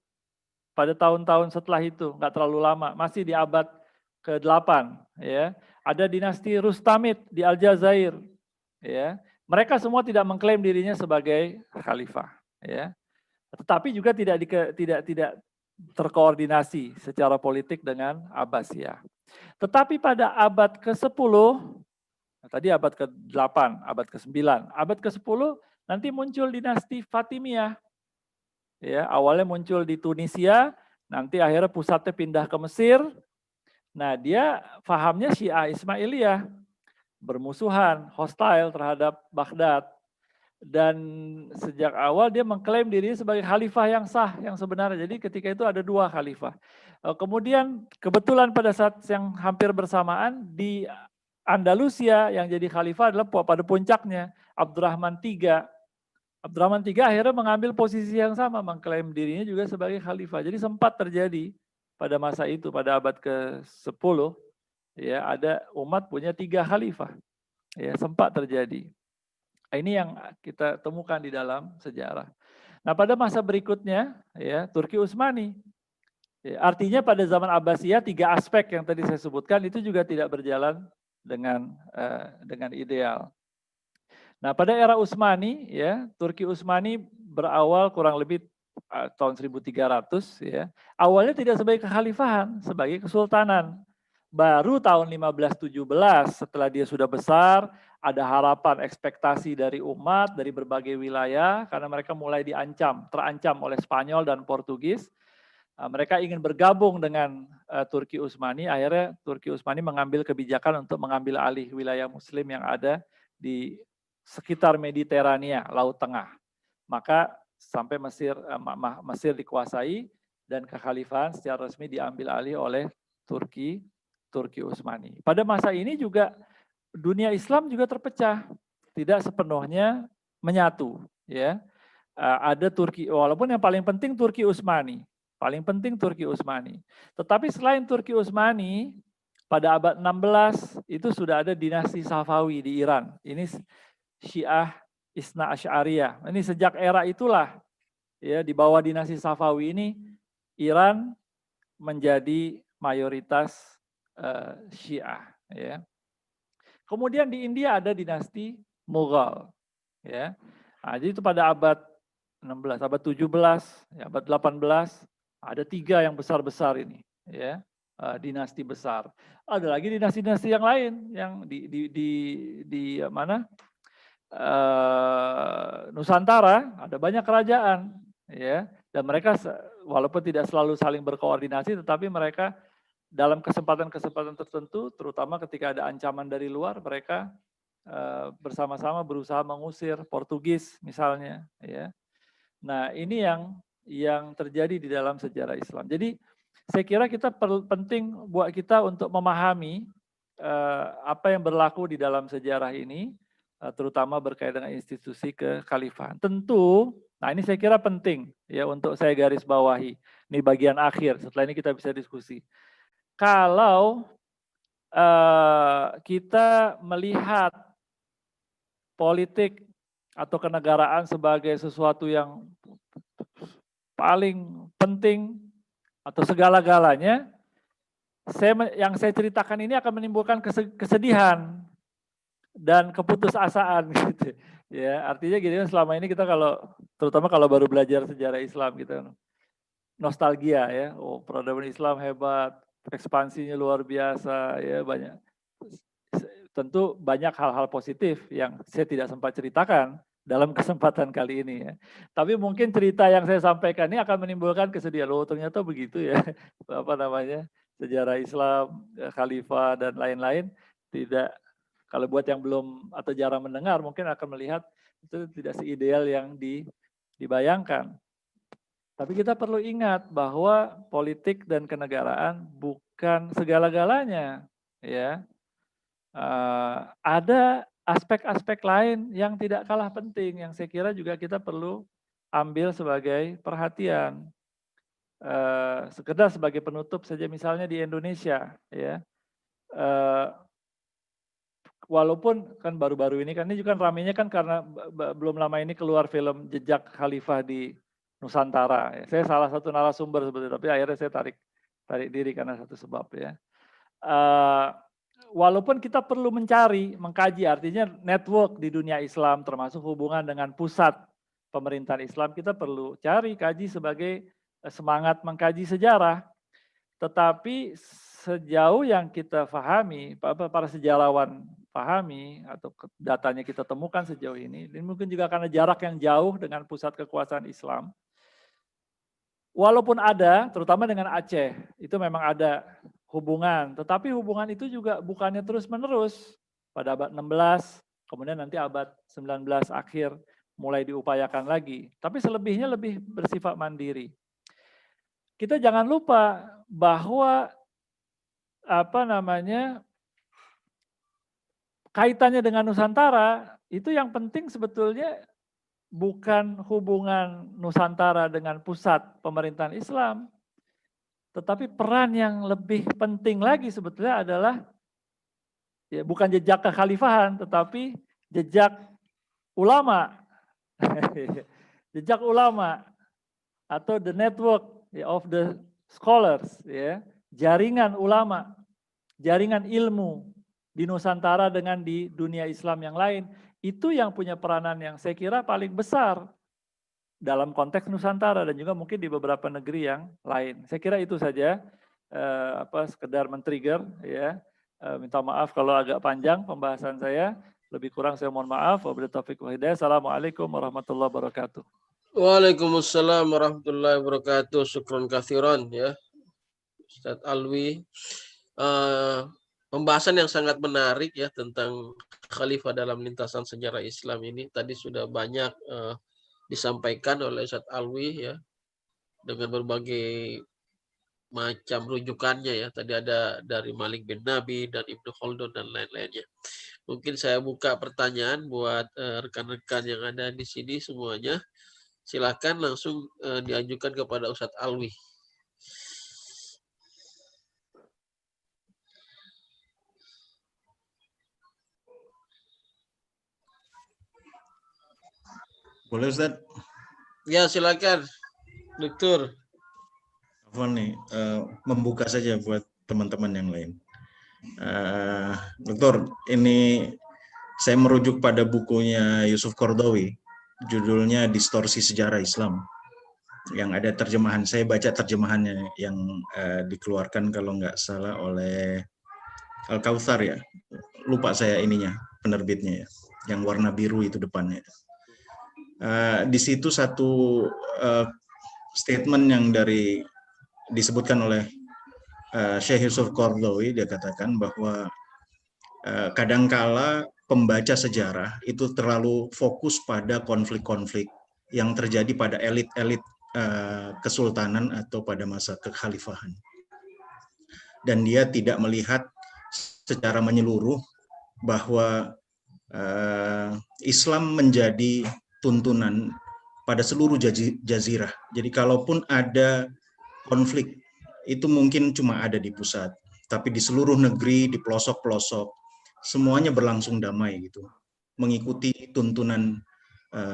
pada tahun-tahun setelah itu, nggak terlalu lama, masih di abad ke-8, ya. Ada dinasti Rustamid di Aljazair, ya. Mereka semua tidak mengklaim dirinya sebagai khalifah, ya. Tetapi juga tidak terkoordinasi secara politik dengan Abbasiyah. Tetapi pada abad ke-10, tadi abad ke-8, abad ke-9, abad ke-10 nanti muncul dinasti Fatimiyah. Ya, awalnya muncul di Tunisia, nanti akhirnya pusatnya pindah ke Mesir. Nah, dia fahamnya Syiah Ismailiyah, bermusuhan, hostile terhadap Baghdad. Dan sejak awal dia mengklaim dirinya sebagai khalifah yang sah, yang sebenarnya. Jadi ketika itu ada 2 khalifah. Kemudian kebetulan pada saat yang hampir bersamaan di Andalusia yang jadi khalifah adalah pada puncaknya Abdurrahman III. Abdurrahman III akhirnya mengambil posisi yang sama, mengklaim dirinya juga sebagai khalifah. Jadi sempat terjadi pada masa itu, pada abad ke-10, ya, ada umat punya 3 khalifah. Ya, sempat terjadi. Ini yang kita temukan di dalam sejarah. Nah, pada masa berikutnya, ya, Turki Utsmani. Ya, artinya pada zaman Abbasiyah 3 aspek yang tadi saya sebutkan itu juga tidak berjalan dengan ideal. Nah, pada era Utsmani, ya, Turki Utsmani berawal kurang lebih tahun 1300, ya. Awalnya tidak sebagai kekhalifahan, sebagai kesultanan. Baru tahun 1517 setelah dia sudah besar, ada harapan ekspektasi dari umat dari berbagai wilayah karena mereka mulai terancam oleh Spanyol dan Portugis. Mereka ingin bergabung dengan Turki Utsmani, akhirnya Turki Utsmani mengambil kebijakan untuk mengambil alih wilayah Muslim yang ada di sekitar Mediterania, Laut Tengah. Maka sampai Mesir dikuasai dan kekhalifahan secara resmi diambil alih oleh Turki Utsmani. Pada masa ini juga dunia Islam juga terpecah, tidak sepenuhnya menyatu, ya. Ada Turki, walaupun yang paling penting Turki Utsmani. Paling penting Turki Utsmani. Tetapi selain Turki Utsmani, pada abad 16 itu sudah ada dinasti Safawi di Iran. Ini Syiah Isna Asy'ariyah. Ini sejak era itulah, ya, di bawah dinasti Safawi ini Iran menjadi mayoritas Syiah, ya. Kemudian di India ada dinasti Mughal, ya. Nah, jadi itu pada abad 16, abad 17, ya, abad 18 ada 3 yang besar-besar ini, ya, dinasti besar. Ada lagi dinasti-dinasti yang lain yang di mana? Nusantara ada banyak kerajaan, ya, dan mereka walaupun tidak selalu saling berkoordinasi, tetapi mereka dalam kesempatan-kesempatan tertentu, terutama ketika ada ancaman dari luar, mereka bersama-sama berusaha mengusir Portugis misalnya, ya. Nah, ini yang terjadi di dalam sejarah Islam. Jadi saya kira kita penting buat kita untuk memahami apa yang berlaku di dalam sejarah ini, terutama berkaitan dengan institusi kekhalifahan. Tentu, nah ini saya kira penting ya untuk saya garis bawahi. Ini bagian akhir. Setelah ini kita bisa diskusi. Kalau kita melihat politik atau kenegaraan sebagai sesuatu yang paling penting atau segala-galanya, yang saya ceritakan ini akan menimbulkan kesedihan dan keputusasaan gitu. Ya, artinya gini, selama ini kita terutama kalau baru belajar sejarah Islam gitu, nostalgia ya, oh peradaban Islam hebat, ekspansinya luar biasa ya, banyak. Tentu banyak hal-hal positif yang saya tidak sempat ceritakan dalam kesempatan kali ini ya. Tapi mungkin cerita yang saya sampaikan ini akan menimbulkan kesedihan. Loh, ternyata begitu ya, apa namanya, sejarah Islam, khalifah dan lain-lain. Tidak, kalau buat yang belum atau jarang mendengar mungkin akan melihat itu tidak seideal yang dibayangkan. Tapi kita perlu ingat bahwa politik dan kenegaraan bukan segala-galanya, ya. Ada aspek-aspek lain yang tidak kalah penting, yang saya kira juga kita perlu ambil sebagai perhatian. Sekedar sebagai penutup saja, misalnya di Indonesia, ya. Walaupun kan baru-baru ini kan, ini juga ramainya kan karena belum lama ini keluar film Jejak Khalifah di Nusantara. Saya salah satu narasumber sebetulnya, tapi akhirnya saya tarik diri karena satu sebab ya. Walaupun kita perlu mengkaji, artinya network di dunia Islam termasuk hubungan dengan pusat pemerintahan Islam, kita perlu kaji sebagai semangat mengkaji sejarah. Tetapi sejauh yang kita pahami, para sejarawan pahami atau datanya kita temukan sejauh ini mungkin juga karena jarak yang jauh dengan pusat kekuasaan Islam. Walaupun ada, terutama dengan Aceh, itu memang ada hubungan, tetapi hubungan itu juga bukannya terus-menerus. Pada abad 16, kemudian nanti abad 19 akhir mulai diupayakan lagi. Tapi selebihnya lebih bersifat mandiri. Kita jangan lupa bahwa kaitannya dengan Nusantara, itu yang penting sebetulnya bukan hubungan Nusantara dengan pusat pemerintahan Islam, tetapi peran yang lebih penting lagi sebetulnya adalah ya bukan jejak kekhalifahan, tetapi jejak ulama. Jejak ulama atau the network of the scholars, ya, jaringan ulama, jaringan ilmu di Nusantara dengan di dunia Islam yang lain. Itu yang punya peranan yang saya kira paling besar dalam konteks Nusantara dan juga mungkin di beberapa negeri yang lain. Saya kira itu saja, sekedar men-trigger ya. Minta maaf kalau agak panjang pembahasan saya. Lebih kurang saya mohon maaf. Wabillahi taufiq wal hidayah. Assalamualaikum warahmatullahi wabarakatuh. Waalaikumsalam warahmatullahi wabarakatuh. Syukron kathiran ya, Ustaz Alwi. Pembahasan yang sangat menarik ya tentang khalifah dalam lintasan sejarah Islam ini. Tadi sudah banyak disampaikan oleh Ustaz Alwi ya, dengan berbagai macam rujukannya ya. Tadi ada dari Malik bin Nabi dan Ibnu Khaldun dan lain-lainnya. Mungkin saya buka pertanyaan buat rekan-rekan yang ada di sini semuanya. Silakan langsung diajukan kepada Ustaz Alwi. Boleh Ustaz? Ya, silakan, Dokter. Apa nih, membuka saja buat teman-teman yang lain. Dokter, ini saya merujuk pada bukunya Yusuf Qaradawi, judulnya Distorsi Sejarah Islam. Yang ada terjemahan, saya baca terjemahannya yang dikeluarkan kalau nggak salah oleh Al-Kautsar ya. Lupa saya ininya, penerbitnya ya. Yang warna biru itu depannya. Di situ satu statement yang disebutkan oleh Syekh Yusuf Qaradawi, dia katakan bahwa kadangkala pembaca sejarah itu terlalu fokus pada konflik-konflik yang terjadi pada elit-elit kesultanan atau pada masa kekhalifahan. Dan dia tidak melihat secara menyeluruh bahwa Islam menjadi tuntunan pada seluruh jazirah. Jadi kalaupun ada konflik, itu mungkin cuma ada di pusat, tapi di seluruh negeri, di pelosok-pelosok, semuanya berlangsung damai gitu, mengikuti tuntunan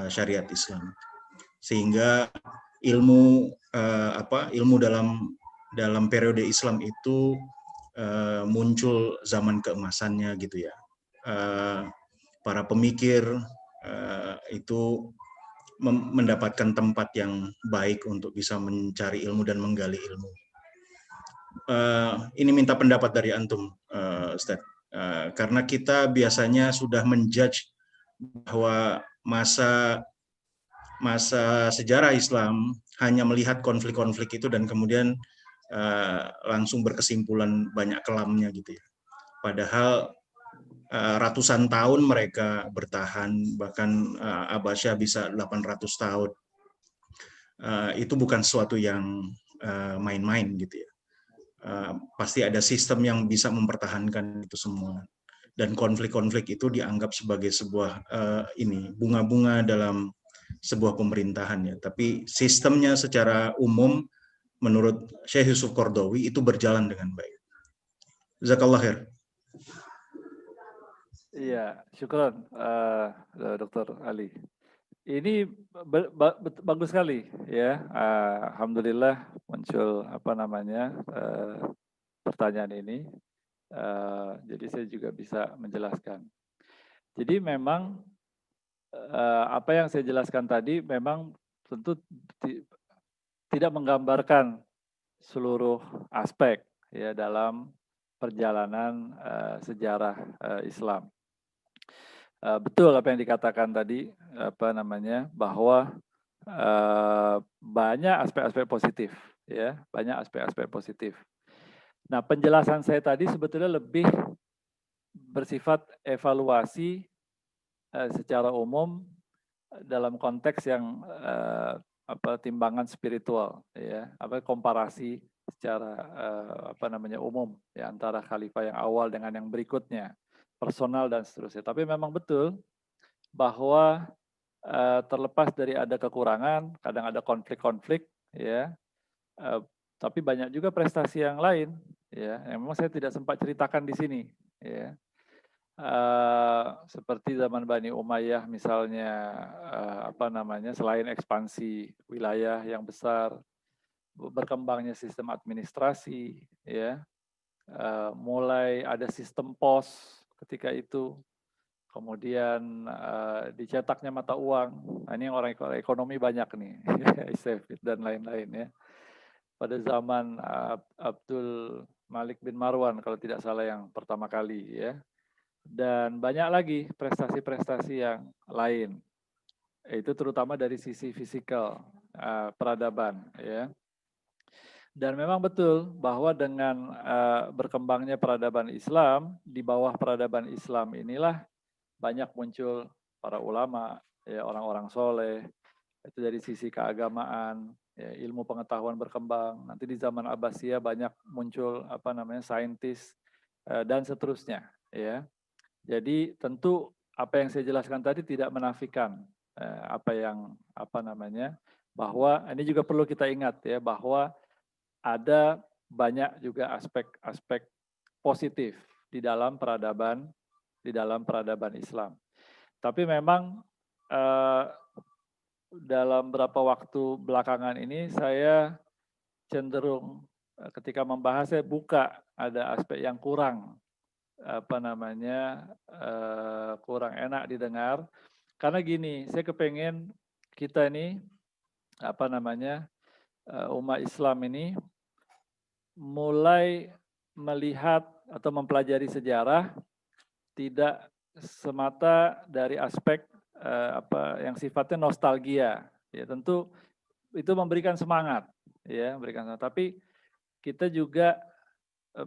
syariat Islam. Sehingga ilmu dalam periode Islam itu muncul zaman keemasannya gitu ya. Para pemikir itu mendapatkan tempat yang baik untuk bisa mencari ilmu dan menggali ilmu. Ini minta pendapat dari antum, Ustaz. Karena kita biasanya sudah menjudge bahwa masa sejarah Islam hanya melihat konflik-konflik itu dan kemudian langsung berkesimpulan banyak kelamnya gitu ya. Padahal ratusan tahun mereka bertahan, bahkan Abbasiyah bisa 800 tahun. Itu bukan sesuatu yang main-main gitu ya. Pasti ada sistem yang bisa mempertahankan itu semua. Dan konflik-konflik itu dianggap sebagai sebuah bunga-bunga dalam sebuah pemerintahan ya. Tapi sistemnya secara umum menurut Syekh Yusuf Qaradawi itu berjalan dengan baik. Jazakallah khair. Iya, syukron Dr. Ali. Ini bagus sekali ya. Alhamdulillah muncul pertanyaan ini. Jadi saya juga bisa menjelaskan. Jadi memang apa yang saya jelaskan tadi memang tentu tidak menggambarkan seluruh aspek ya dalam perjalanan sejarah Islam. Betul apa yang dikatakan tadi bahwa banyak aspek-aspek positif ya, banyak aspek-aspek positif. Nah, penjelasan saya tadi sebetulnya lebih bersifat evaluasi secara umum dalam konteks yang timbangan spiritual ya, komparasi secara umum ya antara khalifah yang awal dengan yang berikutnya, personal dan seterusnya. Tapi memang betul bahwa terlepas dari ada kekurangan, kadang ada konflik-konflik ya, tapi banyak juga prestasi yang lain ya, yang memang saya tidak sempat ceritakan di sini ya. Seperti zaman Bani Umayyah misalnya, selain ekspansi wilayah yang besar, berkembangnya sistem administrasi ya, mulai ada sistem pos ketika itu, kemudian dicetaknya mata uang. Nah, ini orang ekonomi banyak nih dan lain-lain ya. Pada zaman Abdul Malik bin Marwan kalau tidak salah yang pertama kali ya. Dan banyak lagi prestasi-prestasi yang lain. Itu terutama dari sisi fisikal peradaban ya. Dan memang betul bahwa dengan berkembangnya peradaban Islam, di bawah peradaban Islam inilah banyak muncul para ulama, ya, orang-orang soleh. Itu dari sisi keagamaan, ya, ilmu pengetahuan berkembang. Nanti di zaman Abbasiyah banyak muncul saintis dan seterusnya ya. Jadi tentu apa yang saya jelaskan tadi tidak menafikan bahwa ini juga perlu kita ingat ya, bahwa ada banyak juga aspek-aspek positif di dalam peradaban Islam. Tapi memang dalam beberapa waktu belakangan ini saya cenderung ketika membahas saya buka ada aspek yang kurang kurang enak didengar, karena gini, saya kepengen kita ini umat Islam ini mulai melihat atau mempelajari sejarah tidak semata dari aspek yang sifatnya nostalgia. Ya, tentu itu memberikan semangat, ya, memberikan semangat. Tapi kita juga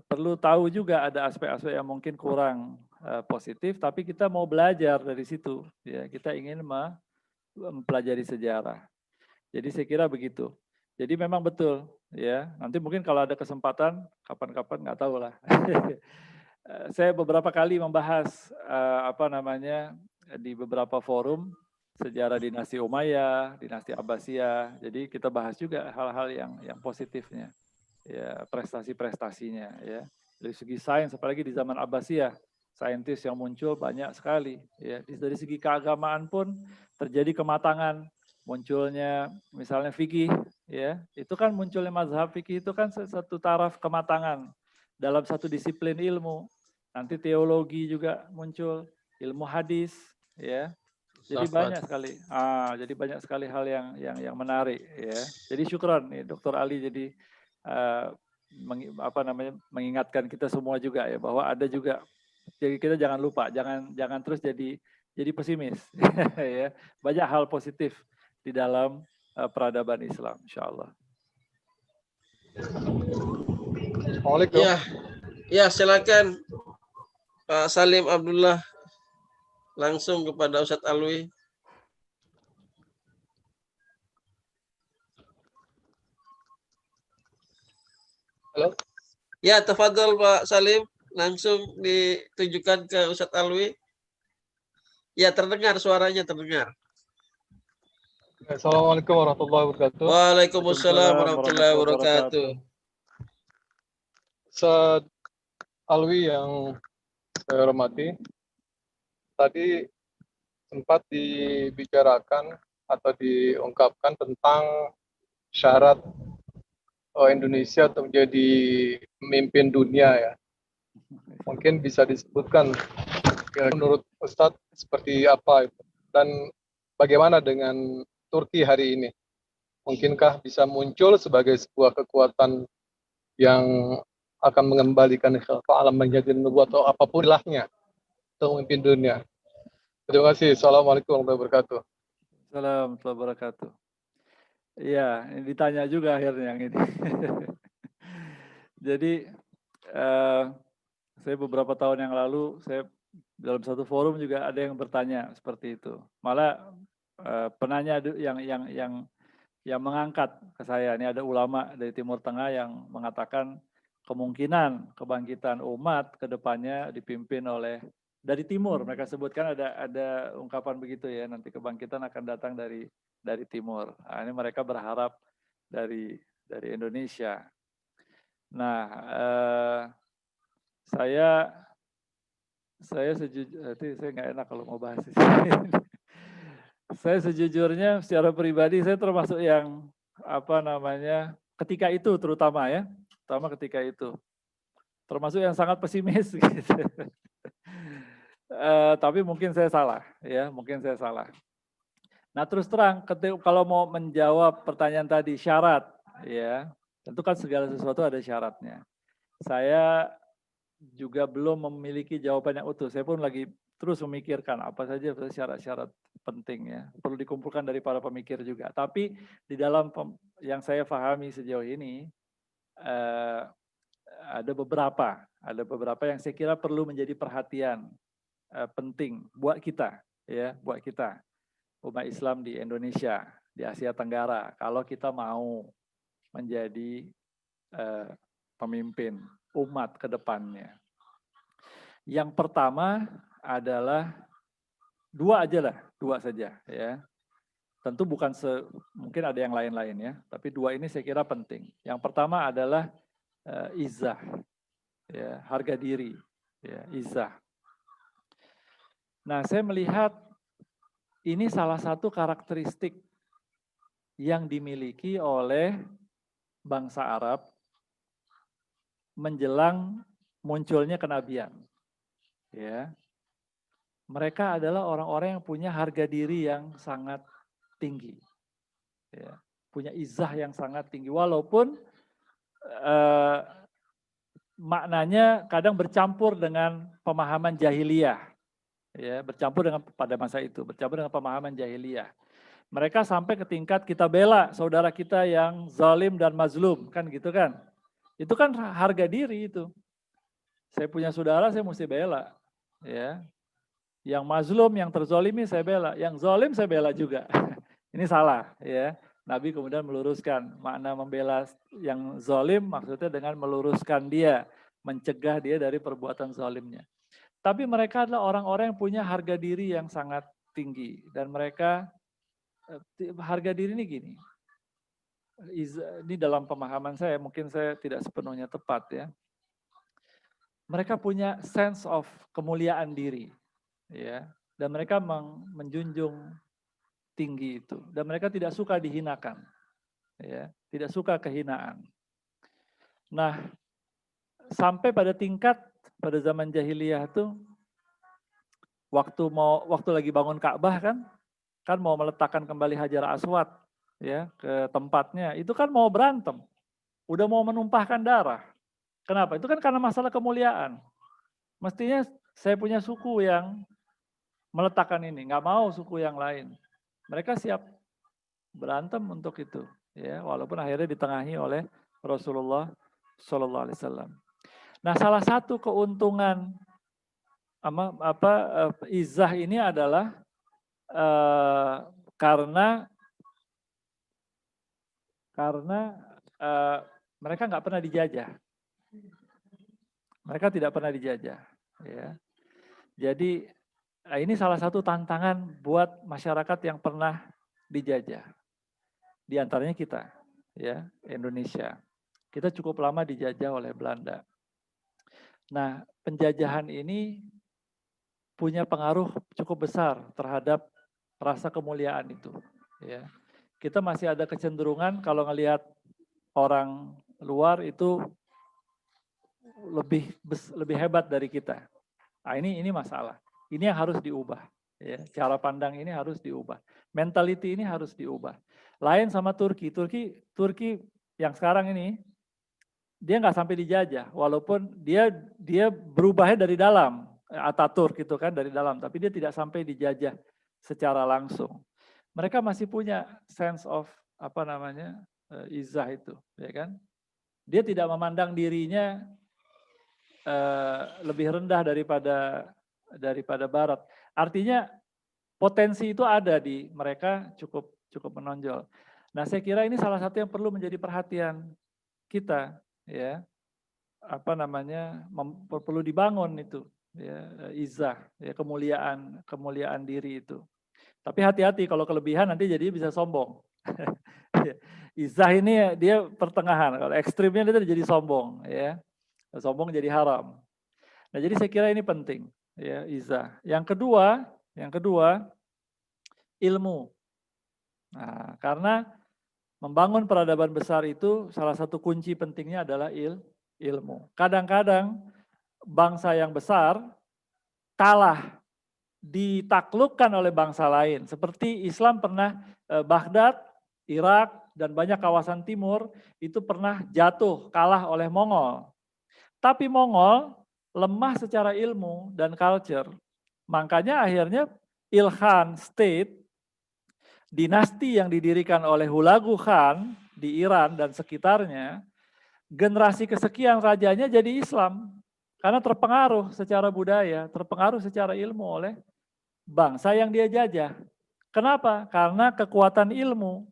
perlu tahu juga ada aspek-aspek yang mungkin kurang positif, tapi kita mau belajar dari situ. Ya, kita ingin mempelajari sejarah. Jadi saya kira begitu. Jadi memang betul, ya. Nanti mungkin kalau ada kesempatan, kapan-kapan nggak tahu lah. Saya beberapa kali membahas di beberapa forum sejarah dinasti Umayyah, dinasti Abbasiyah. Jadi kita bahas juga hal-hal yang positifnya, ya, prestasi-prestasinya, ya. Dari segi sains, apalagi di zaman Abbasiyah, saintis yang muncul banyak sekali, ya. Dari segi keagamaan pun terjadi kematangan, munculnya misalnya fikih, ya. Itu kan munculnya mazhab fikih itu kan satu taraf kematangan dalam satu disiplin ilmu. Nanti teologi juga muncul, ilmu hadis, ya. Jadi banyak sekali hal yang menarik, ya. Jadi syukran nih Dr. Ali jadi mengingatkan kita semua juga, ya, bahwa ada juga, jadi kita jangan lupa, jangan terus jadi pesimis. Ya, banyak hal positif di dalam peradaban Islam, insyaallah. Assalamualaikum. Ya, silakan Pak Salim Abdullah, langsung kepada Ustadz Alwi. Halo. Ya, tafadhol Pak Salim, langsung ditujukan ke Ustadz Alwi. Ya, terdengar, suaranya terdengar. Assalamualaikum warahmatullahi wabarakatuh. Waalaikumsalam warahmatullahi wabarakatuh. Ustadz Alwi yang saya hormati, tadi sempat dibicarakan atau diungkapkan tentang syarat Indonesia untuk menjadi pemimpin dunia, ya. Mungkin bisa disebutkan menurut Ustadz seperti apa itu, dan bagaimana dengan Turki hari ini? Mungkinkah bisa muncul sebagai sebuah kekuatan yang akan mengembalikan khilafah alam menjadi nubuat atau apapun ilahnya untuk memimpin dunia? Terima kasih. Assalamualaikum warahmatullahi wabarakatuh. Assalamualaikum warahmatullahi wabarakatuh. Iya, ini ditanya juga akhirnya yang ini. Jadi saya beberapa tahun yang lalu, saya dalam satu forum juga ada yang bertanya seperti itu. Malah penanya yang mengangkat ke saya, ini ada ulama dari Timur Tengah yang mengatakan kemungkinan kebangkitan umat ke depannya dipimpin oleh dari timur. Mereka sebutkan ada ungkapan begitu, ya, nanti kebangkitan akan datang dari timur. Nah, ini mereka berharap dari Indonesia. Nah, saya nggak enak kalau mau bahas di sini. Saya sejujurnya secara pribadi saya termasuk yang ketika itu terutama ketika itu termasuk yang sangat pesimis gitu. Tapi mungkin saya salah, ya, mungkin saya salah. Nah, terus terang kalau mau menjawab pertanyaan tadi syarat, ya, tentu kan segala sesuatu ada syaratnya. Saya juga belum memiliki jawaban yang utuh. Saya pun lagi terus memikirkan apa saja syarat-syarat penting, ya, perlu dikumpulkan dari para pemikir juga. Tapi di dalam yang saya pahami sejauh ini ada beberapa yang saya kira perlu menjadi perhatian penting buat kita, ya, buat kita umat Islam di Indonesia, di Asia Tenggara, kalau kita mau menjadi pemimpin umat ke depannya. Yang pertama adalah dua saja, ya. Tentu bukan mungkin ada yang lain-lain, ya, tapi dua ini saya kira penting. Yang pertama adalah izzah, ya, harga diri, ya, izzah. Nah, saya melihat ini salah satu karakteristik yang dimiliki oleh bangsa Arab menjelang munculnya kenabian. Ya. Mereka adalah orang-orang yang punya harga diri yang sangat tinggi. Ya. Punya izah yang sangat tinggi. Walaupun maknanya kadang bercampur dengan pemahaman jahiliyah. Ya, bercampur dengan pada masa itu, bercampur dengan pemahaman jahiliyah. Mereka sampai ke tingkat kita bela saudara kita yang zalim dan mazlum, kan gitu kan. Itu kan harga diri itu. Saya punya saudara, saya mesti bela. Ya. Yang mazlum, yang terzolimi saya bela. Yang zalim saya bela juga. Ini salah. Ya. Nabi kemudian meluruskan makna membela yang zalim maksudnya dengan meluruskan dia. Mencegah dia dari perbuatan zalimnya. Tapi mereka adalah orang-orang yang punya harga diri yang sangat tinggi. Dan mereka, harga diri ini gini. Ini dalam pemahaman saya, mungkin saya tidak sepenuhnya tepat ya. Mereka punya sense of kemuliaan diri. Ya, dan mereka menjunjung tinggi itu. Dan mereka tidak suka dihinakan. Ya, tidak suka kehinaan. Nah, sampai pada tingkat pada zaman jahiliyah itu waktu lagi bangun Ka'bah kan mau meletakkan kembali Hajar Aswad ya ke tempatnya, itu kan mau berantem. Udah mau menumpahkan darah. Kenapa? Itu kan karena masalah kemuliaan. Mestinya saya punya suku yang meletakkan ini, nggak mau suku yang lain. Mereka siap berantem untuk itu, ya, walaupun akhirnya ditengahi oleh Rasulullah Shallallahu Alaihi Wasallam. Nah, salah satu keuntungan izah ini adalah karena mereka nggak pernah dijajah. Mereka tidak pernah dijajah. Ya. Jadi ini salah satu tantangan buat masyarakat yang pernah dijajah. Di antaranya kita, ya, Indonesia. Kita cukup lama dijajah oleh Belanda. Nah, penjajahan ini punya pengaruh cukup besar terhadap rasa kemuliaan itu. Ya. Kita masih ada kecenderungan kalau ngelihat orang luar itu lebih hebat dari kita. Nah, ini masalah. Ini yang harus diubah. Ya, cara pandang ini harus diubah. Mentality ini harus diubah. Lain sama Turki. Turki yang sekarang ini dia nggak sampai dijajah, walaupun dia berubahnya dari dalam. Ataturk gitu kan dari dalam, tapi dia tidak sampai dijajah secara langsung. Mereka masih punya sense of izah itu, ya kan? Dia tidak memandang dirinya lebih rendah daripada Barat. Artinya potensi itu ada di mereka cukup menonjol. Nah, saya kira ini salah satu yang perlu menjadi perhatian kita, ya. Perlu dibangun itu, ya, izah, ya, kemuliaan diri itu. Tapi hati-hati kalau kelebihan nanti jadi bisa sombong. Izah ini dia pertengahan, kalau ekstrimnya dia jadi sombong, ya. Sombong jadi haram. Nah, jadi saya kira ini penting, ya, izah. Yang kedua ilmu. Nah, karena membangun peradaban besar itu salah satu kunci pentingnya adalah ilmu. Kadang-kadang bangsa yang besar kalah ditaklukkan oleh bangsa lain. Seperti Islam pernah Baghdad, Irak, dan banyak kawasan timur itu pernah jatuh, kalah oleh Mongol. Tapi Mongol lemah secara ilmu dan culture. Makanya akhirnya Ilkhan State, dinasti yang didirikan oleh Hulagu Khan di Iran dan sekitarnya, generasi kesekian rajanya jadi Islam. Karena terpengaruh secara budaya, terpengaruh secara ilmu oleh bangsa yang dia jajah. Kenapa? Karena kekuatan ilmu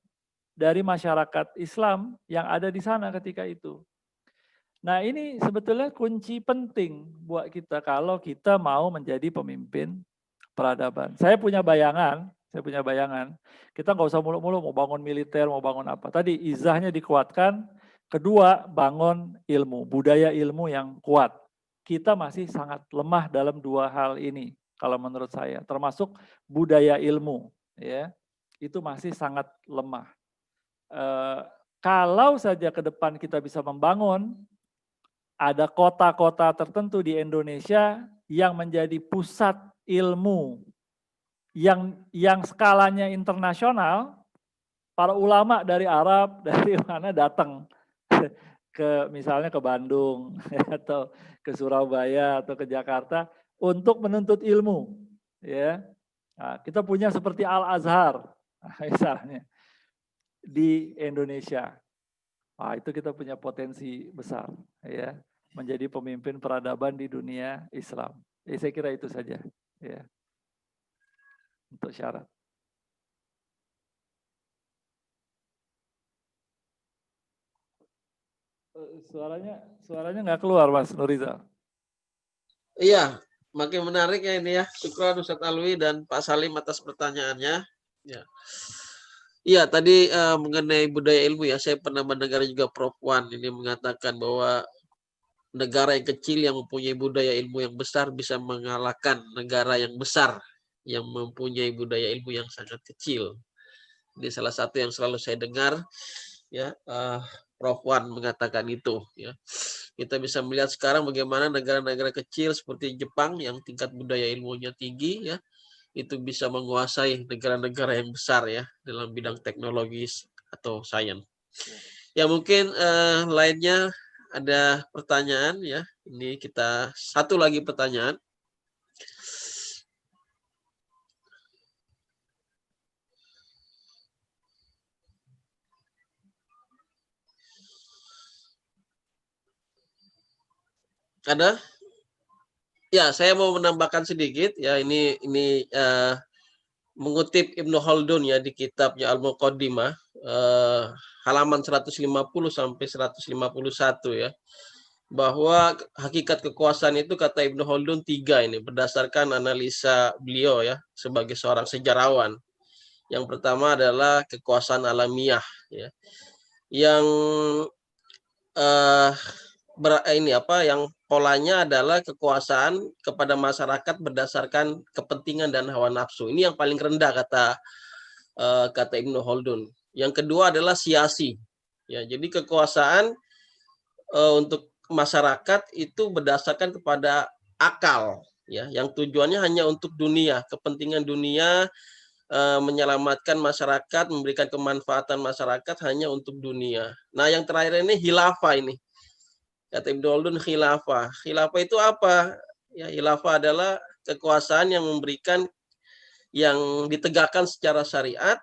dari masyarakat Islam yang ada di sana ketika itu. Nah, ini sebetulnya kunci penting buat kita kalau kita mau menjadi pemimpin peradaban. Saya punya bayangan, kita nggak usah muluk-muluk mau bangun militer, mau bangun apa. Tadi izahnya dikuatkan, kedua bangun ilmu, budaya ilmu yang kuat. Kita masih sangat lemah dalam dua hal ini, kalau menurut saya, termasuk budaya ilmu, ya, itu masih sangat lemah. kalau saja ke depan kita bisa membangun, ada kota-kota tertentu di Indonesia yang menjadi pusat ilmu yang skalanya internasional, para ulama dari Arab, dari mana datang ke misalnya ke Bandung atau ke Surabaya atau ke Jakarta untuk menuntut ilmu, ya. Nah, kita punya seperti Al-Azhar misalnya di Indonesia. Wah, itu kita punya potensi besar, ya, menjadi pemimpin peradaban di dunia Islam. Saya kira itu saja, ya, untuk syarat. Suaranya nggak keluar, Mas Nurizal. Iya, makin menarik ya ini ya. Syukran Ustadz Alwi dan Pak Salim atas pertanyaannya. Ya. Iya, tadi mengenai budaya ilmu ya, saya pernah mendengar juga Prof. Wan ini mengatakan bahwa negara yang kecil yang mempunyai budaya ilmu yang besar bisa mengalahkan negara yang besar yang mempunyai budaya ilmu yang sangat kecil. Ini salah satu yang selalu saya dengar, ya, Prof. Wan mengatakan itu. Ya. Kita bisa melihat sekarang bagaimana negara-negara kecil seperti Jepang yang tingkat budaya ilmunya tinggi, ya, itu bisa menguasai negara-negara yang besar ya dalam bidang teknologis atau sains. Ya mungkin lainnya ada pertanyaan ya. Ini kita satu lagi pertanyaan. Ada? Ya, saya mau menambahkan sedikit ya. Ini mengutip Ibnu Khaldun ya di kitabnya Al-Muqaddimah halaman 150 sampai 151 ya. Bahwa hakikat kekuasaan itu kata Ibnu Khaldun 3 ini berdasarkan analisa beliau ya sebagai seorang sejarawan. Yang pertama adalah kekuasaan alamiah ya. Yang yang polanya adalah kekuasaan kepada masyarakat berdasarkan kepentingan dan hawa nafsu. Ini yang paling rendah kata Ibnu Khaldun. Yang kedua adalah siasi. Ya, jadi kekuasaan untuk masyarakat itu berdasarkan kepada akal, ya, yang tujuannya hanya untuk dunia, kepentingan dunia, menyelamatkan masyarakat, memberikan kemanfaatan masyarakat hanya untuk dunia. Nah, yang terakhir ini khilafah ini. Kata Ibnu Khaldun khilafah. Khilafah itu apa? Ya, khilafah adalah kekuasaan yang ditegakkan secara syariat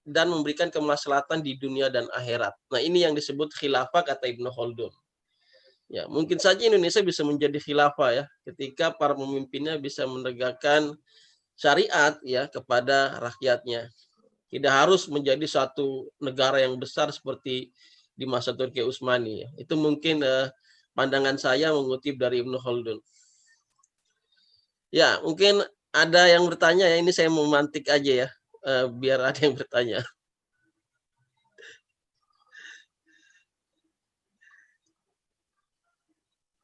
dan memberikan kemaslahatan di dunia dan akhirat. Nah, ini yang disebut khilafah kata Ibnu Khaldun. Ya, mungkin saja Indonesia bisa menjadi khilafah ya, ketika para pemimpinnya bisa menegakkan syariat ya kepada rakyatnya. Tidak harus menjadi satu negara yang besar seperti di masa Turki Utsmani ya. Itu mungkin pandangan saya mengutip dari Ibnu Khaldun. Ya, mungkin ada yang bertanya ya, ini saya memantik aja ya, biar ada yang bertanya.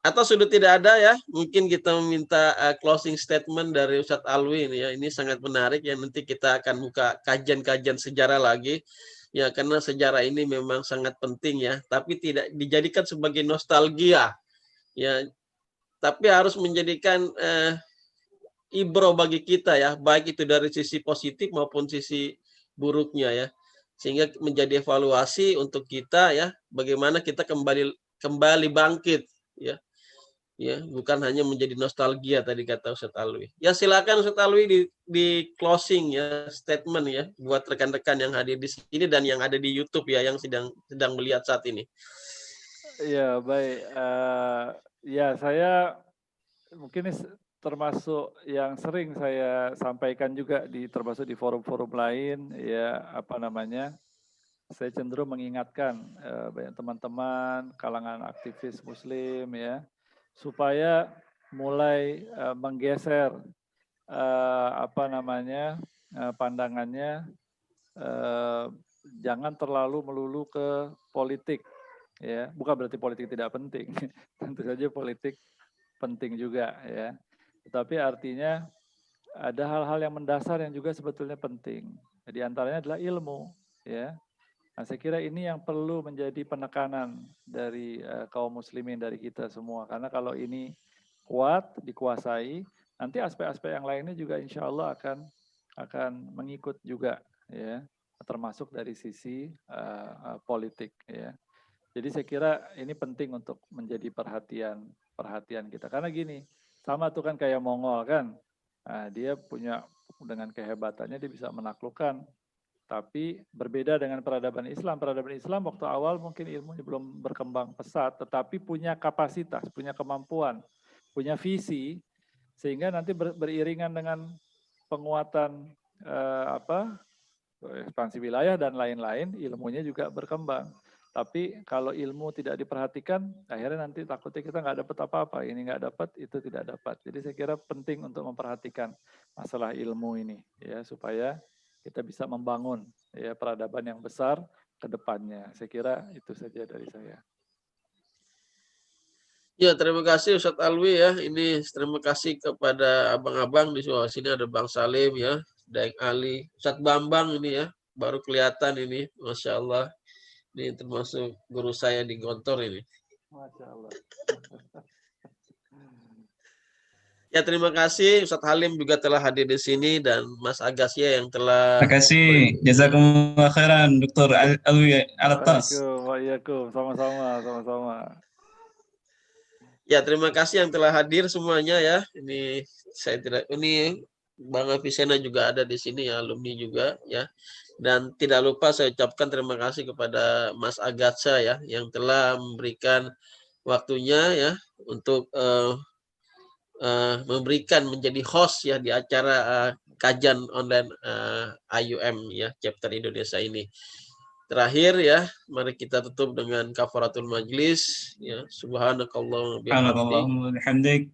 Atau sudah tidak ada ya, mungkin kita meminta closing statement dari Ustadz Alwi ini ya. Ini sangat menarik ya, nanti kita akan buka kajian-kajian sejarah lagi. Ya, karena sejarah ini memang sangat penting ya, tapi tidak dijadikan sebagai nostalgia. Ya, tapi harus menjadikan ibro bagi kita ya, baik itu dari sisi positif maupun sisi buruknya ya. Sehingga menjadi evaluasi untuk kita ya, bagaimana kita kembali bangkit ya. Ya, bukan hanya menjadi nostalgia tadi kata Ustadz Alwi. Ya, silakan Ustadz Alwi di closing ya, statement ya buat rekan-rekan yang hadir di sini dan yang ada di YouTube ya, yang sedang melihat saat ini. Ya, baik. Ya, saya mungkin termasuk yang sering saya sampaikan juga termasuk di forum-forum lain ya, saya cenderung mengingatkan banyak teman-teman kalangan aktivis Muslim ya, supaya mulai menggeser pandangannya, jangan terlalu melulu ke politik ya. Bukan berarti politik tidak penting, tentu saja politik penting juga ya. Tetapi artinya ada hal-hal yang mendasar yang juga sebetulnya penting. Di antaranya adalah ilmu ya. Nah, saya kira ini yang perlu menjadi penekanan dari kaum muslimin, dari kita semua. Karena kalau ini kuat, dikuasai, nanti aspek-aspek yang lainnya juga insya Allah akan mengikut juga, ya, termasuk dari sisi politik, ya. Jadi saya kira ini penting untuk menjadi perhatian kita. Karena gini, sama tuh kan kayak Mongol kan, nah, dia punya dengan kehebatannya dia bisa menaklukkan. Tapi berbeda dengan peradaban Islam. Peradaban Islam waktu awal mungkin ilmunya belum berkembang pesat, tetapi punya kapasitas, punya kemampuan, punya visi, sehingga nanti beriringan dengan penguatan ekspansi wilayah dan lain-lain, ilmunya juga berkembang. Tapi kalau ilmu tidak diperhatikan, akhirnya nanti takutnya kita nggak dapat apa-apa. Ini nggak dapat, itu tidak dapat. Jadi saya kira penting untuk memperhatikan masalah ilmu ini, ya, supaya kita bisa membangun, ya, peradaban yang besar ke depannya. Saya kira itu saja dari saya. Ya, terima kasih Ustadz Alwi ya. Ini terima kasih kepada abang-abang di bawah sini, ada Bang Salim ya, Daeng Ali, Ustadz Bambang ini ya, baru kelihatan ini, Masya Allah. Ini termasuk guru saya di Gontor ini. Masya Allah. Ya, terima kasih Ustadz Halim juga telah hadir di sini dan Mas Agasya yang telah. Terima kasih. Jazakumullah khairan Dr. Alwi Alatas. Waalaikumsalam. Sama-sama. Ya, terima kasih yang telah hadir semuanya ya. Ini Bang Avicenna juga ada di sini ya, alumni juga ya. Dan tidak lupa saya ucapkan terima kasih kepada Mas Agatsa ya yang telah memberikan waktunya ya untuk memberikan menjadi host ya di acara kajian online IUM ya chapter Indonesia ini. Terakhir ya, mari kita tutup dengan kafaratul majlis ya. Subhanakallahumma bihamdik.